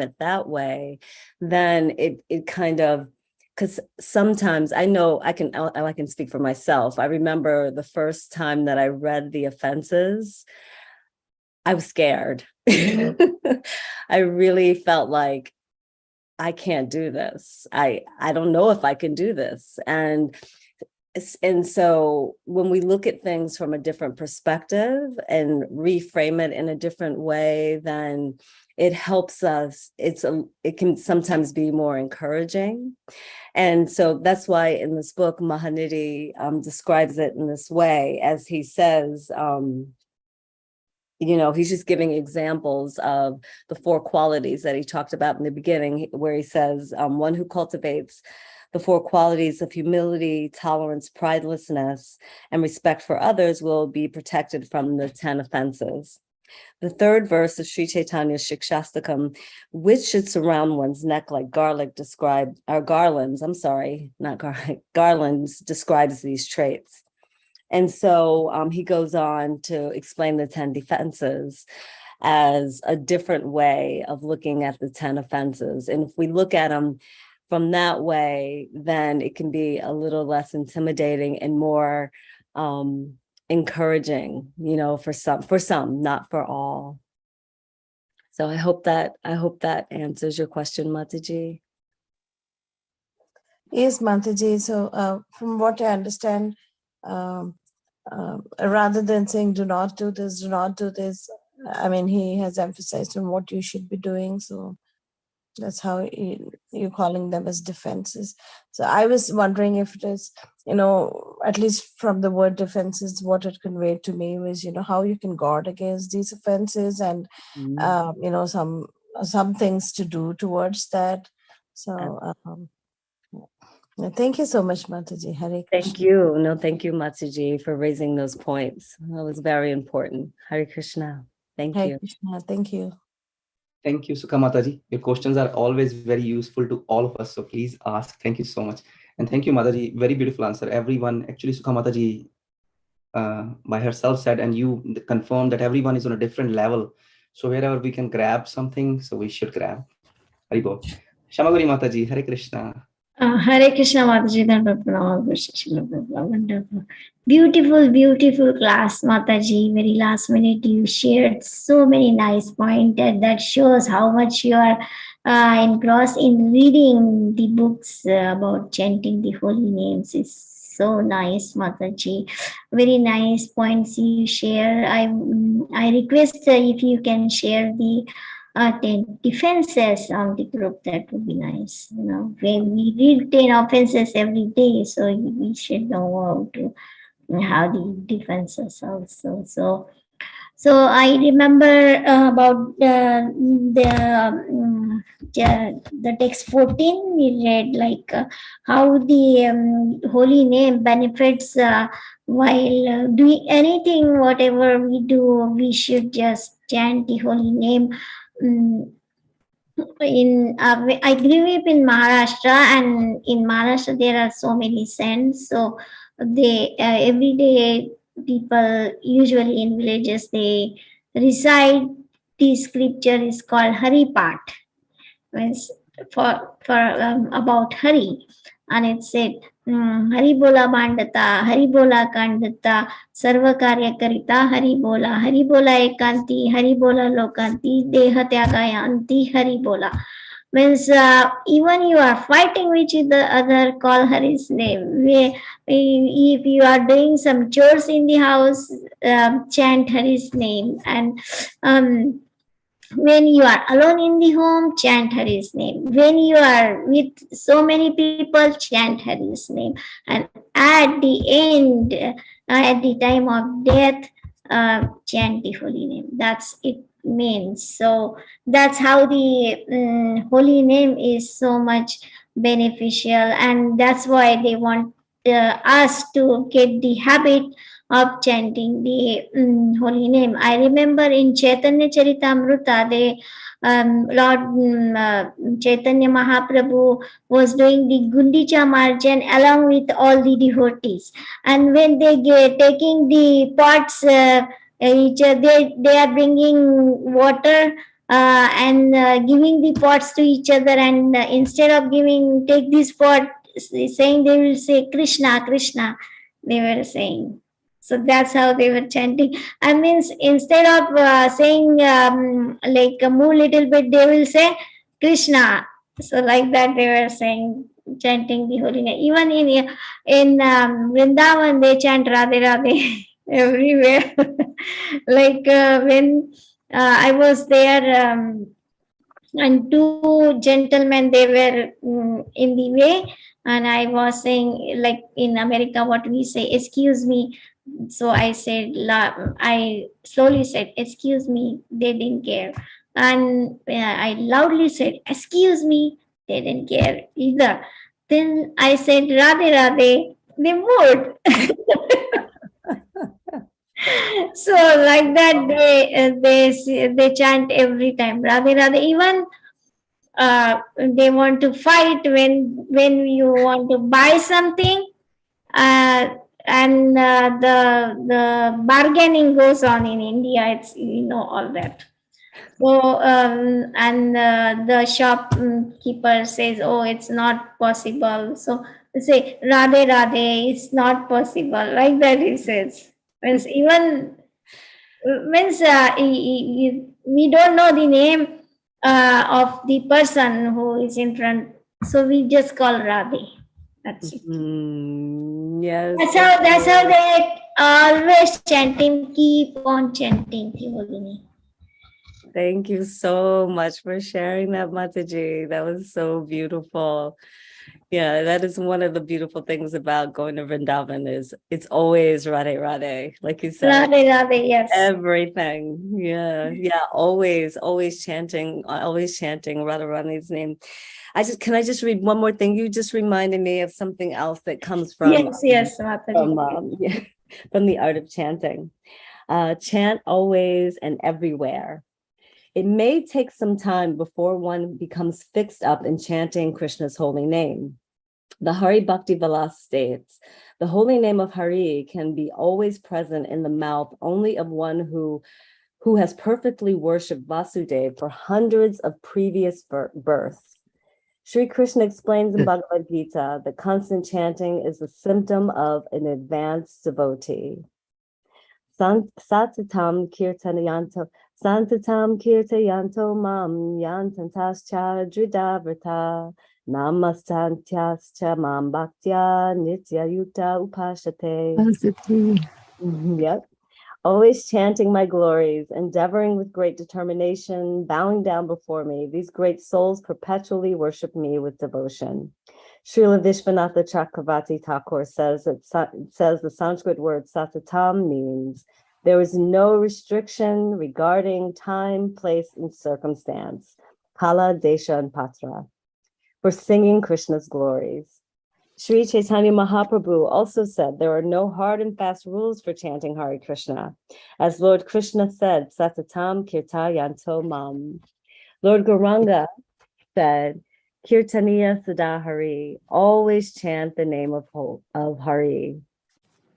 it that way, then it kind of, because sometimes I know I can speak for myself. I remember the first time that I read the offenses, I was scared. I really felt like, I can't do this. I don't know if I can do this. And so when we look at things from a different perspective and reframe it in a different way, then it helps us. It can sometimes be more encouraging. And so that's why in this book, Mahanidhi describes it in this way, as he says, he's just giving examples of the 4 qualities that he talked about in the beginning, where he says, one who cultivates the 4 qualities of humility, tolerance, pridelessness, and respect for others will be protected from the 10 offenses. The 3rd verse of Sri Chaitanya's Shikshastakam, which should surround one's neck like garlands, describes these traits. And so he goes on to explain the 10 defenses as a different way of looking at the 10 offenses. And if we look at them from that way, then it can be a little less intimidating and more encouraging, for some, not for all. So I hope that answers your question, Mataji. Yes, Mataji. So from what I understand, rather than saying do not do this, he has emphasized on what you should be doing. So that's how you're calling them as defenses. So I was wondering if it is, at least from the word defenses, what it conveyed to me was, how you can guard against these offenses and, some things to do towards that. So thank you so much, Mataji. Hare Krishna. Thank you. No, thank you, Mataji, for raising those points. That was very important. Hare Krishna. Thank Hare you. Krishna. Thank you. Thank you, Sukha Mataji. Your questions are always very useful to all of us. So please ask. Thank you so much. And thank you, Mataji. Very beautiful answer. Everyone, actually, Sukha Mataji by herself said, and you confirmed that everyone is on a different level. So wherever we can grab something, so we should grab. Haribol. Shamagori Mataji, Hare Krishna. Hare Krishna Mataji, wonderful. Beautiful class, Mataji. Very last minute you shared so many nice points that shows how much you are engrossed in reading the books about chanting the holy names. Is so nice, Mataji. Very nice points you share. I request if you can share the 10 defenses of the group. That would be nice. You know, when we read 10 offenses every day, so we should know how the defenses also. So I remember about the text 14 we read, like how the holy name benefits while doing anything, whatever we do, we should just chant the holy name. I grew up in Maharashtra, and in Maharashtra there are so many saints. So they every day people usually in villages they recite the scripture is called Hari Pat, means for about Hari, and it said Hari Bola Bandata, Hari Bola Kandata, Sarva Karya Karita, Hari Bola Ekanti, Hari Bola Lokanti, Deha Tyagaya Anti, Hari Bola. Means even you are fighting with the other, call Hari's name. If you are doing some chores in the house, chant Hari's name. And when you are alone in the home, chant Hari's name. When you are with so many people, chant Hari's name. And at the end, at the time of death, chant the holy name. That's it means. So that's how the holy name is so much beneficial, and that's why they want us to get the habit of chanting the holy name. I remember in Chaitanya Charitamrita, Lord Chaitanya Mahaprabhu was doing the Gundicha Marjan along with all the devotees. And when they get taking the pots, they are bringing water and giving the pots to each other. And instead of take this pot, saying, they will say Krishna, Krishna, they were saying. So that's how they were chanting. I mean, instead of saying like move little bit, they will say Krishna. So like that they were saying, chanting the holy name. Even in Vrindavan, they chant Radhe Radhe everywhere. Like when I was there, and two gentlemen, they were in the way, and I was saying, like in America, what we say, excuse me. So I said, I slowly said, excuse me. They didn't care. And I loudly said, excuse me. They didn't care either. Then I said, Radhe Radhe. They moved. So like that, they chant every time Radhe Radhe. Even they want to fight when you want to buy something, and the bargaining goes on in India. It's all that. So and the shopkeeper says, "Oh, it's not possible." So they say, "Radhe Radhe, it's not possible." Like that he says. Means even means we don't know the name of the person who is in front, so we just call Radhe. That's it. Yes. That's how they always chanting, keep on chanting the holy name. Thank you so much for sharing that, Mataji. That was so beautiful. Yeah, that is one of the beautiful things about going to Vrindavan is it's always Radhe Radhe, like you said. Radhe Radhe, yes. Everything. Yeah. Always chanting Radha Rani's name. Can I just read one more thing? You just reminded me of something else that comes from yes, Mataji. From the art of chanting. Chant always and everywhere. It may take some time before one becomes fixed up in chanting Krishna's holy name. The Hari Bhakti Vilas states, the holy name of Hari can be always present in the mouth only of one who has perfectly worshipped Vasudeva for hundreds of previous births. Sri Krishna explains in Bhagavad Gita that constant chanting is a symptom of an advanced devotee. Satatam Santatam kirtayanto mam yantantascha dridavrata namastantyascha mam bhaktya nityayuta upashate. Yep. Always chanting my glories, endeavoring with great determination, bowing down before me. These great souls perpetually worship me with devotion. Srila Vishwanatha Chakravarti Thakur says the Sanskrit word satatam means there is no restriction regarding time, place, and circumstance, kala, desha, and patra, for singing Krishna's glories. Sri Chaitanya Mahaprabhu also said there are no hard and fast rules for chanting Hare Krishna. As Lord Krishna said, Satatam Kirtayanto Mam. Lord Gauranga said, Kirtaniya Sada Hari, always chant the name of Hari.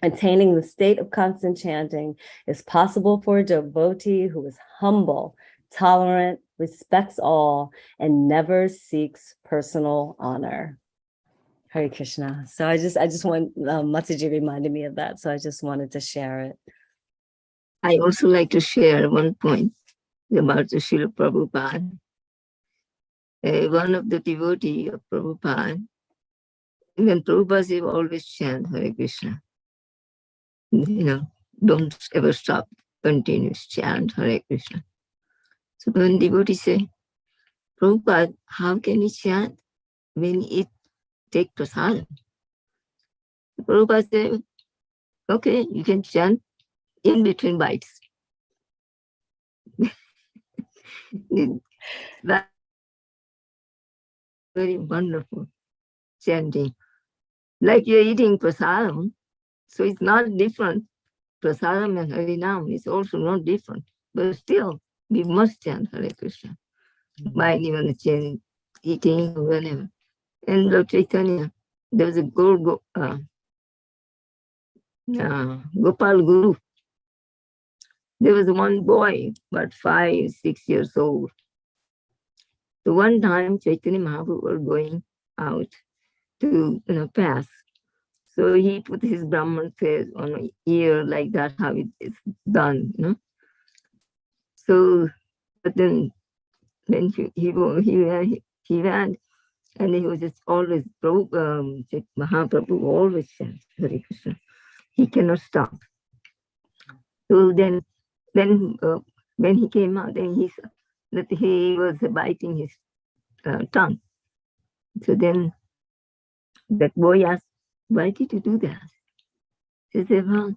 Attaining the state of constant chanting is possible for a devotee who is humble, tolerant, respects all, and never seeks personal honor. Hare Krishna. So I just want, Mataji reminded me of that. So I just wanted to share it. I also like to share one point about the Srila Prabhupada. One of the devotees of Prabhupada, when Prabhupada said always chant Hare Krishna, don't ever stop, continuous chant Hare Krishna. So when devotees say, Prabhupada, how can we chant when it take prasadam? Prabhupada said, okay, you can chant in between bites. That's very wonderful chanting. Like you're eating prasadam, so it's not different. Prasadam and Harinam is also not different, but still we must chant Hare Krishna. While even chanting, eating, or whatever. And Lord Chaitanya, there was a Gopal Guru. There was one boy, about 5, 6 years old. So one time Chaitanya Mahaprabhu was going out to pass. So he put his Brahman face on an ear like that, how it is done, So, but then when he went, and he was just always, Mahaprabhu always chants Hare Krishna. He cannot stop. So then when he came out, then he saw that he was biting his tongue. So then that boy asked, why did you do that? He said, well,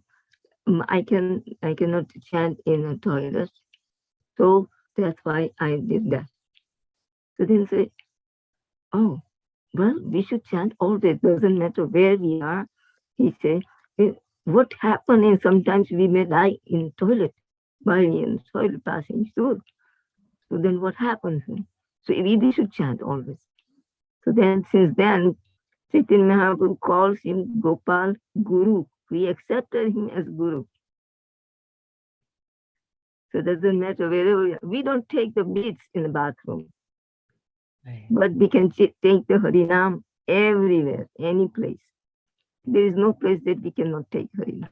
I cannot chant in a toilet. So that's why I did that. So then he said, oh, well, we should chant always. Doesn't matter where we are. He said, what happened is sometimes we may die in toilet, while in toilet passing through. So then what happens? So we should chant always. So then since then, Chaitanya Mahaprabhu calls him Gopal Guru. We accepted him as Guru. So it doesn't matter wherever we don't take the beads in the bathroom. Right. But we can take the Harinam everywhere, any place. There is no place that we cannot take Harinam.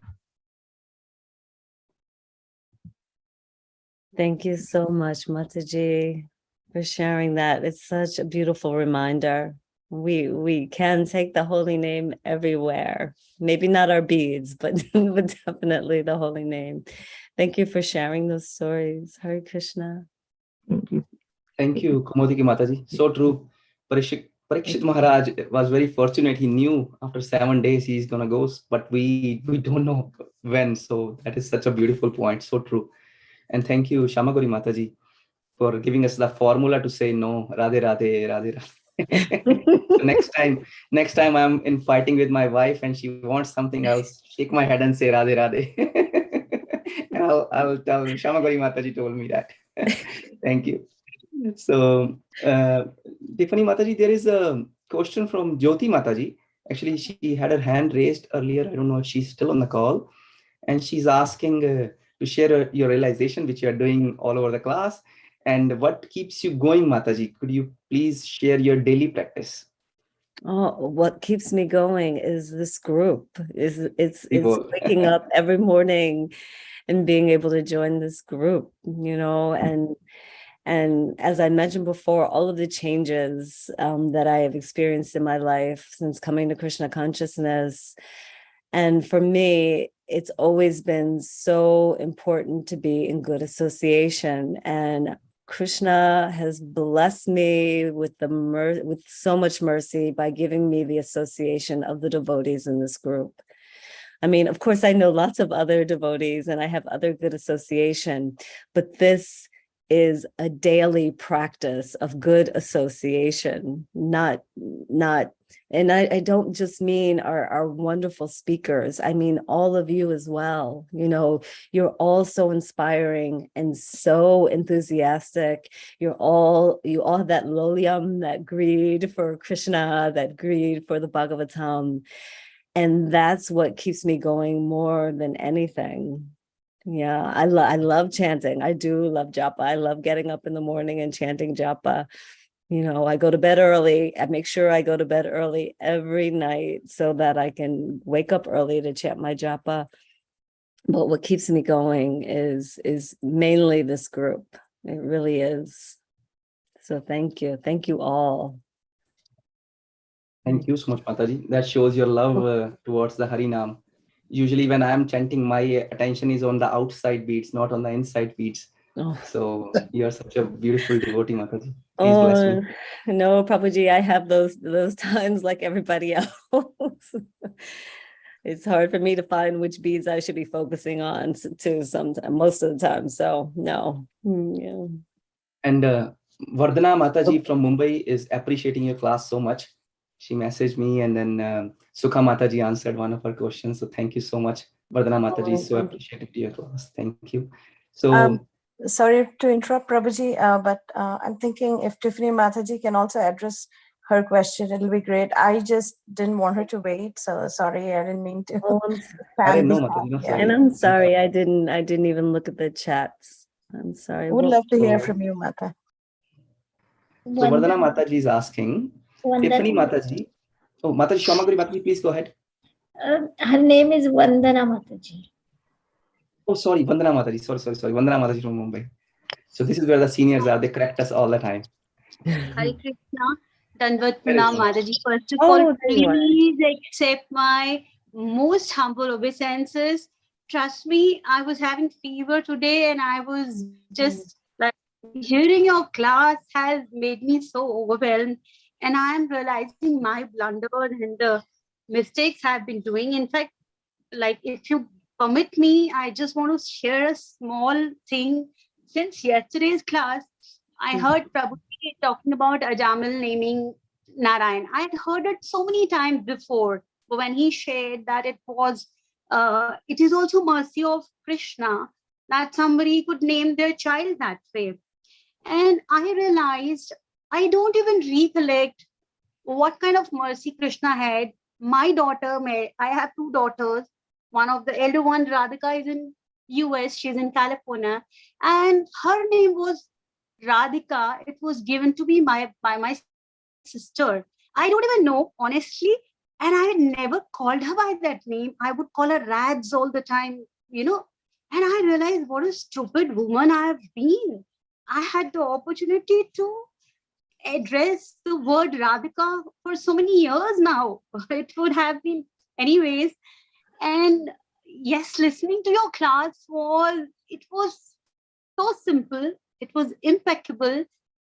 Thank you so much, Mataji, for sharing that. It's such a beautiful reminder. We can take the holy name everywhere. Maybe not our beads, but definitely the holy name. Thank you for sharing those stories. Hare Krishna. Thank you, Kumodiki Mataji. So true. Parikshit Maharaj was very fortunate. He knew after 7 days he's gonna go, but we don't know when. So that is such a beautiful point. So true. And thank you, Shamagori Mataji, for giving us the formula to say no, Radhe Radhe, Radhe Radhe. So next time I'm in fighting with my wife and she wants something, I'll shake my head and say Radhe Radhe. And I'll tell Shamagori Mataji told me that. Thank you. So Tiffany Mataji, there is a question from Jyoti Mataji. Actually, she had her hand raised earlier. I don't know if she's still on the call. And she's asking to share your realization, which you are doing all over the class. And what keeps you going, Mataji? Could you please share your daily practice? Oh, what keeps me going is this group. It's People. waking up every morning and being able to join this group, and as I mentioned before, all of the changes that I have experienced in my life since coming to Krishna consciousness. And for me, it's always been so important to be in good association. And Krishna has blessed me with with so much mercy by giving me the association of the devotees in this group. I mean, of course, I know lots of other devotees and I have other good association, but this is a daily practice of good association, not, and I don't just mean our wonderful speakers. I mean, all of you as well. You're all so inspiring and so enthusiastic. You all have that lolyam, that greed for Krishna, that greed for the Bhagavatam. And that's what keeps me going more than anything. Yeah, I love chanting. I do love japa. I love getting up in the morning and chanting japa. I go to bed early. I make sure I go to bed early every night so that I can wake up early to chant my japa. But what keeps me going is mainly this group. It really is. So thank you. Thank you all. Thank you so much, Mataji. That shows your love towards the Harinam. Usually when I am chanting, my attention is on the outside beats, not on the inside beats. Oh. So you are such a beautiful devotee, Mataji. Please bless me. No, Prabhuji, I have those times like everybody else. It's hard for me to find which beads I should be focusing on most of the time. So no. Yeah. And Vardhana Mataji from Mumbai is appreciating your class so much. She messaged me, and then Sukha Mataji answered one of her questions. So thank you so much. Vardhana Mataji is so appreciative to your class. Thank you. So sorry to interrupt, Prabhuji, but I'm thinking if Tiffany Mataji can also address her question, it'll be great. I just didn't want her to wait, so sorry, I didn't mean to. I didn't know, Mataji. No, sorry. And I'm sorry, I didn't even look at the chats. I'm sorry. I would love to hear from you, Mata. So Vardhana Mataji is asking, Tiffany Mataji. Oh, Mataji Shomaguri Mataji, please go ahead. Her name is Vandana Mataji. Oh, sorry, Vandana Mataji. Sorry. Vandana Mataji from Mumbai. So this is where the seniors are. They correct us all the time. Hare Krishna. Dandavat Pranam Mataji. First of all, please accept my most humble obeisances. Trust me, I was having fever today and I was just like hearing your class has made me so overwhelmed. And I am realizing my blunder and the mistakes I've been doing. In fact, like if you permit me, I just want to share a small thing. Since yesterday's class, I heard Prabhuji talking about Ajamil naming Narayan. I had heard it so many times before, but when he shared that it is also mercy of Krishna that somebody could name their child that way. And I realized I don't even recollect what kind of mercy Krishna had. My daughter, I have two daughters. One of the elder one, Radhika, is in US. She's in California. And her name was Radhika. It was given to me by my sister. I don't even know, honestly. And I had never called her by that name. I would call her Rads all the time, And I realized what a stupid woman I have been. I had the opportunity to address the word Radhika for so many years now. It would have been anyways. And yes, listening to your class was so simple. It was impeccable.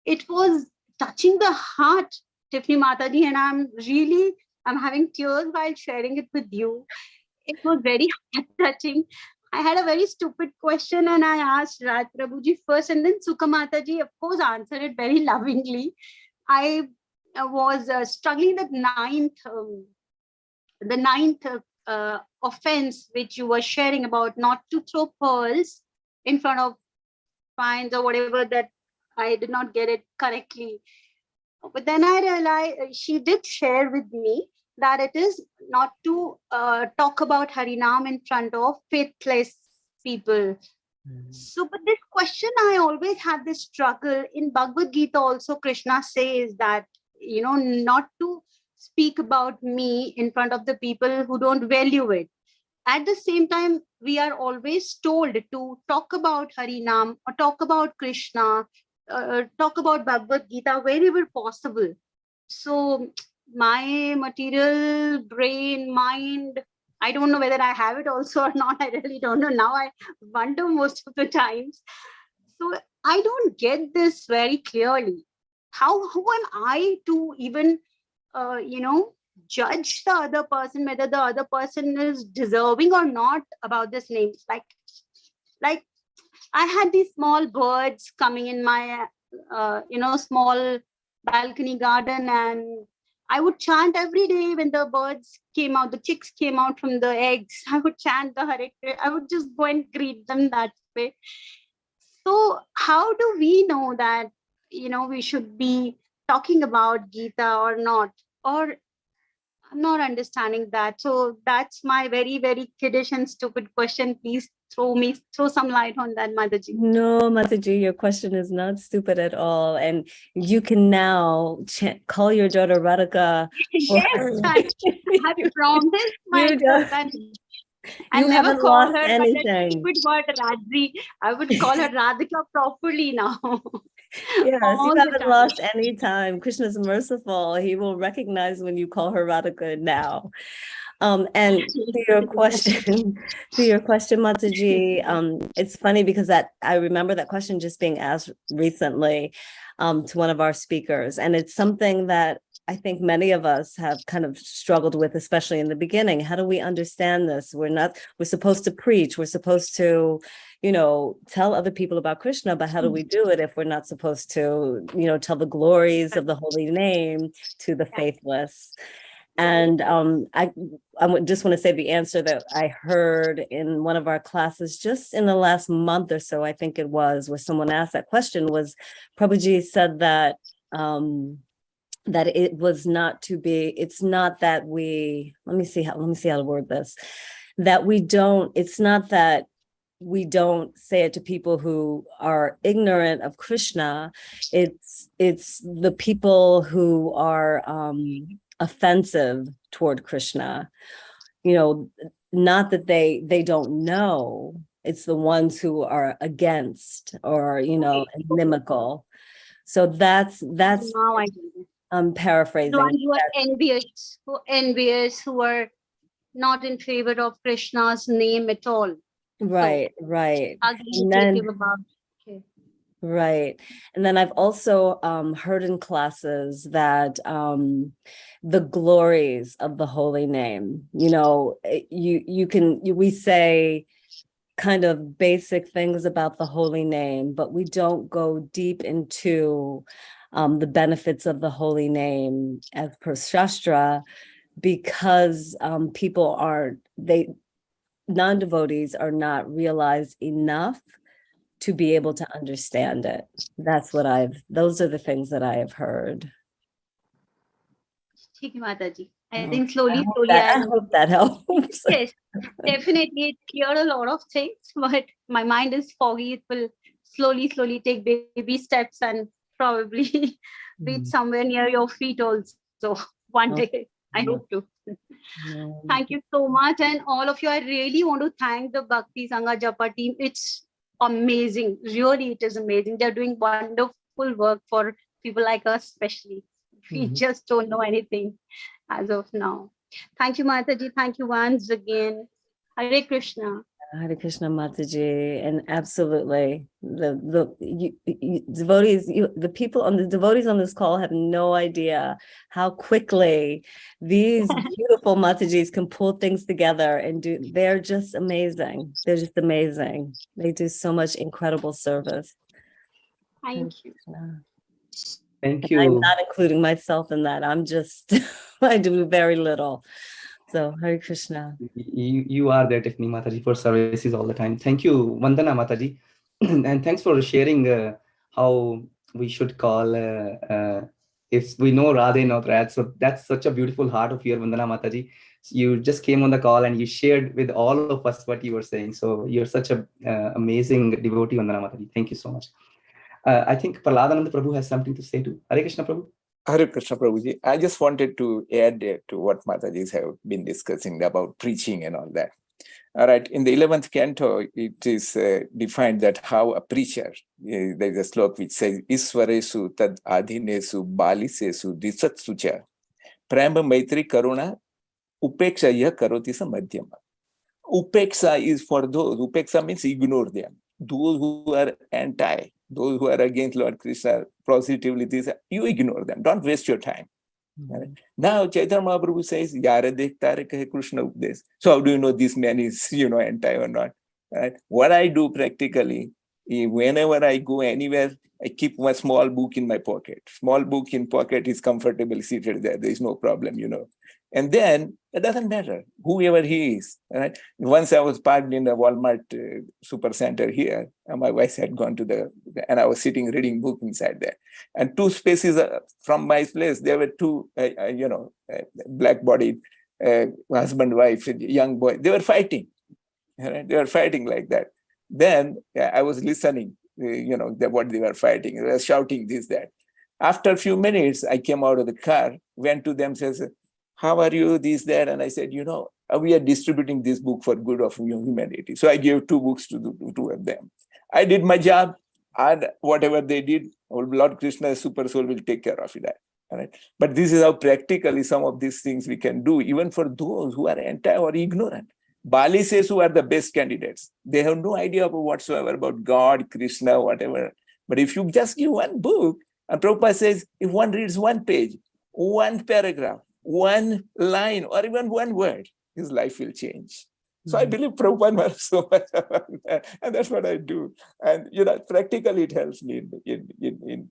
It was touching the heart, Tiffany Mataji, and I'm having tears while sharing it with you. It was very heart touching. I had a very stupid question and I asked Raj Prabhuji first, and then Sukha Mataji, of course, answered it very lovingly. I was struggling with the ninth offense, which you were sharing about not to throw pearls in front of fines or whatever, that I did not get it correctly. But then I realized she did share with me that it is not to talk about Harinam in front of faithless people. So, but this question, I always have this struggle. In Bhagavad Gita also, Krishna says that, not to speak about me in front of the people who don't value it. At the same time, we are always told to talk about Harinam or talk about Krishna, talk about Bhagavad Gita wherever possible. So my material brain, mind, I don't know whether I have it also or not. I really don't know. Now I wonder most of the times. So I don't get this very clearly. Who am I to even, judge the other person, whether the other person is deserving or not about this name? Like I had these small birds coming in my, small balcony garden, and I would chant every day when the birds came out, the chicks came out from the eggs. I would chant the Hare Krishna. I would just go and greet them that way. So how do we know that, we should be talking about Gita or not? Or I'm not understanding that. So that's my very, very kiddish and stupid question. Please throw some light on that, Mataji. No, Mataji, your question is not stupid at all. And you can now call your daughter Radhika. Yes, I promised myself. I You never haven't call lost her anything. by that stupid word Radhi. I would call her Radhika properly now. Yes, All you the haven't time. lost any time. Krishna's merciful. He will recognize when you call her Radhika now. And to your question, Mataji, it's funny because I remember that question just being asked recently to one of our speakers, and it's something that I think many of us have kind of struggled with, especially in the beginning. How do we understand this? We're supposed to preach. We're supposed to, tell other people about Krishna, but how do we do it if we're not supposed to, tell the glories of the holy name to the faithless? And I just want to say the answer that I heard in one of our classes just in the last month or so, I think it was, where someone asked that question, was Prabhuji said that that it was not to be, it's not that we, let me see how to word this, that we don't, it's not that we don't say it to people who are ignorant of Krishna. It's the people who are offensive toward Krishna, not that they don't know. It's the ones who are against or, inimical. So that's now I do. I'm paraphrasing. The ones who are envious, who are not in favor of Krishna's name at all. Right. And then, about. Okay. Right. And then I've also heard in classes that the glories of the holy name, we say kind of basic things about the holy name, but we don't go deep into the benefits of the holy name as per Shastra, because non-devotees are not realized enough to be able to understand it. Those are the things that I have heard. Thank you, Mataji. I think slowly, I hope that helps. Yes, definitely it cleared a lot of things, but my mind is foggy. It will slowly take baby steps and probably reach somewhere near your feet also one day. I hope to. Thank you so much. And all of you, I really want to thank the Bhakti Sangha Japa team. It's amazing. Really, it is amazing. They're doing wonderful work for people like us, especially. We just don't know anything as of now. Thank you, Mataji. Thank you once again. Hare Krishna. Hare Krishna, Mataji, and absolutely the devotees, the devotees on this call have no idea how quickly these beautiful Matajis can pull things together and do. They're just amazing. They're just amazing. They do so much incredible service. Thank you. Thank you. I'm not including myself in that. I'm just, I do very little. So Hare Krishna. You are there, Tiffany Mataji, for services all the time. Thank you, Vandana Mataji. And thanks for sharing how we should call if we know Radhe, not Rad. So that's such a beautiful heart of your Vandana Mataji. You just came on the call and you shared with all of us what you were saying. So you're such a amazing devotee, Vandana Mataji. Thank you so much. I think Prahladananda Prabhu has something to say too. Hare Krishna, Prabhu. Hare Krishna Prabhuji. I just wanted to add to what Matajis have been discussing about preaching and all that. All right, in the 11th canto, it is defined that how a preacher, there's a slok which says, Iswaresu tad adhinesu balisesu disatsucha prema maitri karuna upekshaya karoti samadhyama. Upeksha is for those, upeksha means ignore them. Those who are anti, those who are against Lord Krishna, positively, you ignore them. Don't waste your time. Right? Now Chaitanya Mahaprabhu says, Yara dekhta re kahe Krishna updesh. So how do you know this man is, anti or not? Right? What I do practically, whenever I go anywhere, I keep my small book in my pocket. Small book in pocket is comfortably seated there. There is no problem, And then it doesn't matter whoever he is. Right? Once I was parked in the Walmart super center here, and my wife had gone to and I was sitting reading book inside there. And two spaces from my place, there were two, black-bodied husband, wife, young boy. They were fighting. Right? They were fighting like that. Then I was listening, what they were fighting. They were shouting this, that. After a few minutes, I came out of the car, went to them, says, how are you, this, that? And I said, we are distributing this book for good of humanity. So I gave two books to the two of them. I did my job, and whatever they did, Lord Krishna, super soul, will take care of that. Right? But this is how practically some of these things we can do, even for those who are anti or ignorant. Bali says who are the best candidates. They have no idea whatsoever about God, Krishna, whatever. But if you just give one book, and Prabhupada says, if one reads one page, one paragraph, one line, or even one word, his life will change. So I believe Prabhupada knows so much about that, and that's what I do. And practically it helps me in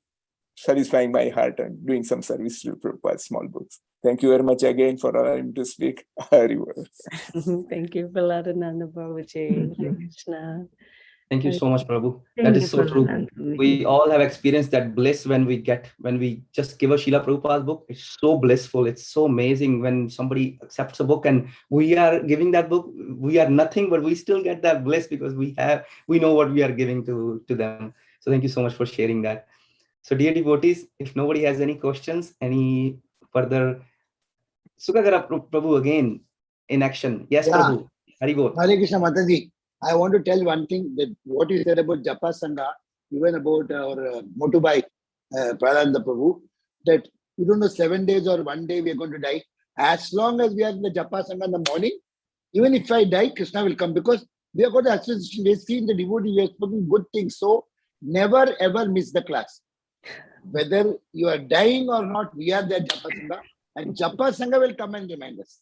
satisfying my heart and doing some service to Prabhupada's small books. Thank you very much again for allowing me to speak. Thank you, Balarananda Babaji. Hare Krishna. Thank you so much, Prabhu. That is so true. We all have experienced that bliss when we just give a Srila Prabhupada's book. It's so blissful. It's so amazing when somebody accepts a book and we are giving that book. We are nothing, but we still get that bliss because we know what we are giving to them. So thank you so much for sharing that. So dear devotees, if nobody has any questions, any further, Sukagara Prabhu again in action. Yes, yeah. Prabhu. Haribol. Hare Krishna Mataji. I want to tell one thing, that what you said about Japa Sangha, even about our motorbike, Pralananda Prabhu, that you don't know 7 days or 1 day we are going to die. As long as we are in the Japa Sangha in the morning, even if I die, Krishna will come, because we are going to association. We see in the devotee, we are spoken good things. So never ever miss the class. Whether you are dying or not, we are there Japa Sangha, and Japa Sangha will come and remind us.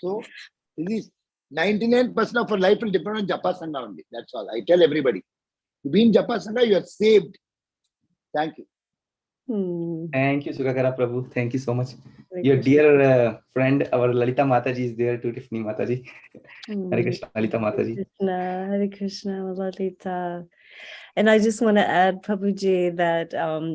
So this is 99% of our life will depend on Japa Sangha only. That's all. I tell everybody. You be in Japa Sangha, you are saved. Thank you. Thank you, Sukagara Prabhu. Thank you so much. Your dear friend, our Lalita Mataji is there too, Tiffany Mataji. Hare Krishna, Lalita Mataji. Hare Krishna, Lalita. And I just want to add, Prabhuji, that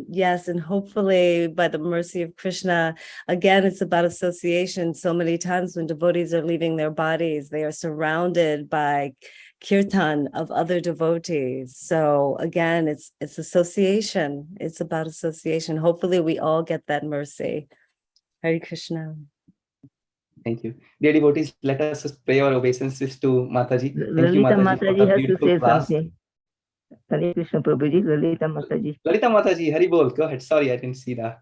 yes, and hopefully by the mercy of Krishna, again, it's about association. So many times when devotees are leaving their bodies, they are surrounded by kirtan of other devotees. So again, it's association. It's about association. Hopefully we all get that mercy. Hare Krishna. Thank you. Dear devotees, let us pray our obeisances to Mataji. Thank you, Lalita Mataji, for Mataji the has to beautiful say class. something. Hare Krishna Prabhuji, Lalita Mataji. Lalita Mataji, Haribol, go ahead. Sorry, I didn't see that.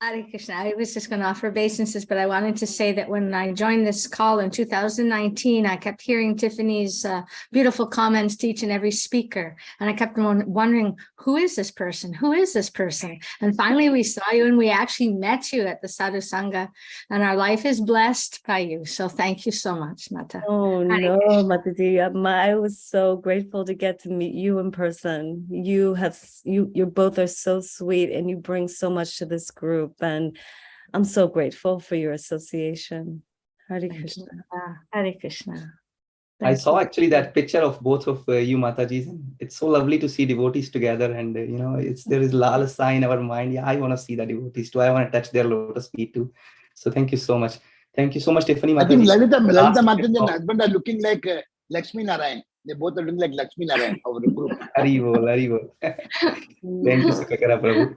Hare Krishna. I was just going to offer obeisances, but I wanted to say that when I joined this call in 2019, I kept hearing Tiffany's beautiful comments to each and every speaker. And I kept wondering, who is this person? Who is this person? And finally, we saw you and we actually met you at the Sadhu Sangha. And our life is blessed by you. So thank you so much, Mata. Oh, no, Mataji. I was so grateful to get to meet you in person. You both are so sweet and you bring so much to this group. And I'm so grateful for your association. Hare Krishna. Hare Krishna. I saw actually that picture of both of you Matajis. It's so lovely to see devotees together, and there is lalasa in our mind. Yeah, I want to see the devotees too. I want to touch their lotus feet too. So thank you so much. Thank you so much, Tiffany Mataji. I think Lalita Mataji and husband are looking like Lakshmi Narayan. They both are looking like Lakshmi Narayan over the group. Haribol, Haribol. Thank you, Sukagara Prabhu.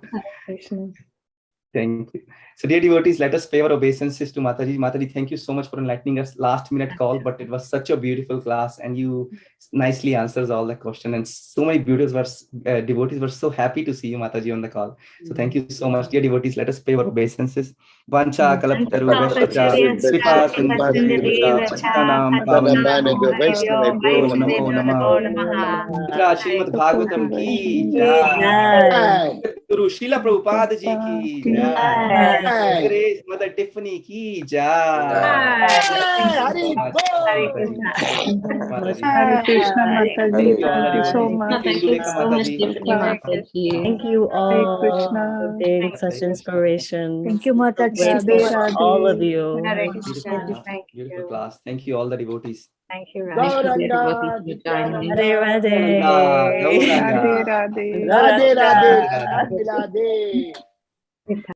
Thank you. So, dear devotees, let us pay our obeisances to Mataji. Mataji, thank you so much for enlightening us. Last minute call, but it was such a beautiful class, and you nicely answers all the questions. And so many devotees were so happy to see you, Mataji, on the call. So, thank you so much, dear devotees. Let us pay our obeisances. Vancha kalaptaru vaishya kripa sindhu pattanam pavanam namo namah. Srimad Bhagavatam ki jai. Guru Srila Prabhupada ji ki jai. Mother Tiffany ki jai. Hare Krishna. Hare Krishna Mataji. Thank you all. Thank you so much. Thank you so much, Tiffany Mataji. Thank you Hare all Krishna. for being such inspiration. Thank you, Mataji. Radhe Grateful for all of Radhe. you. Hare Beautiful Krishna. class. Thank Beautiful you. class. Thank you all the devotees. Thank you, Raj. Gauranga, Radhe Gauranga, Radhe. Gauranga. Radhe Radhe. Radhe, Radhe, Gauranga. Radhe, Radhe.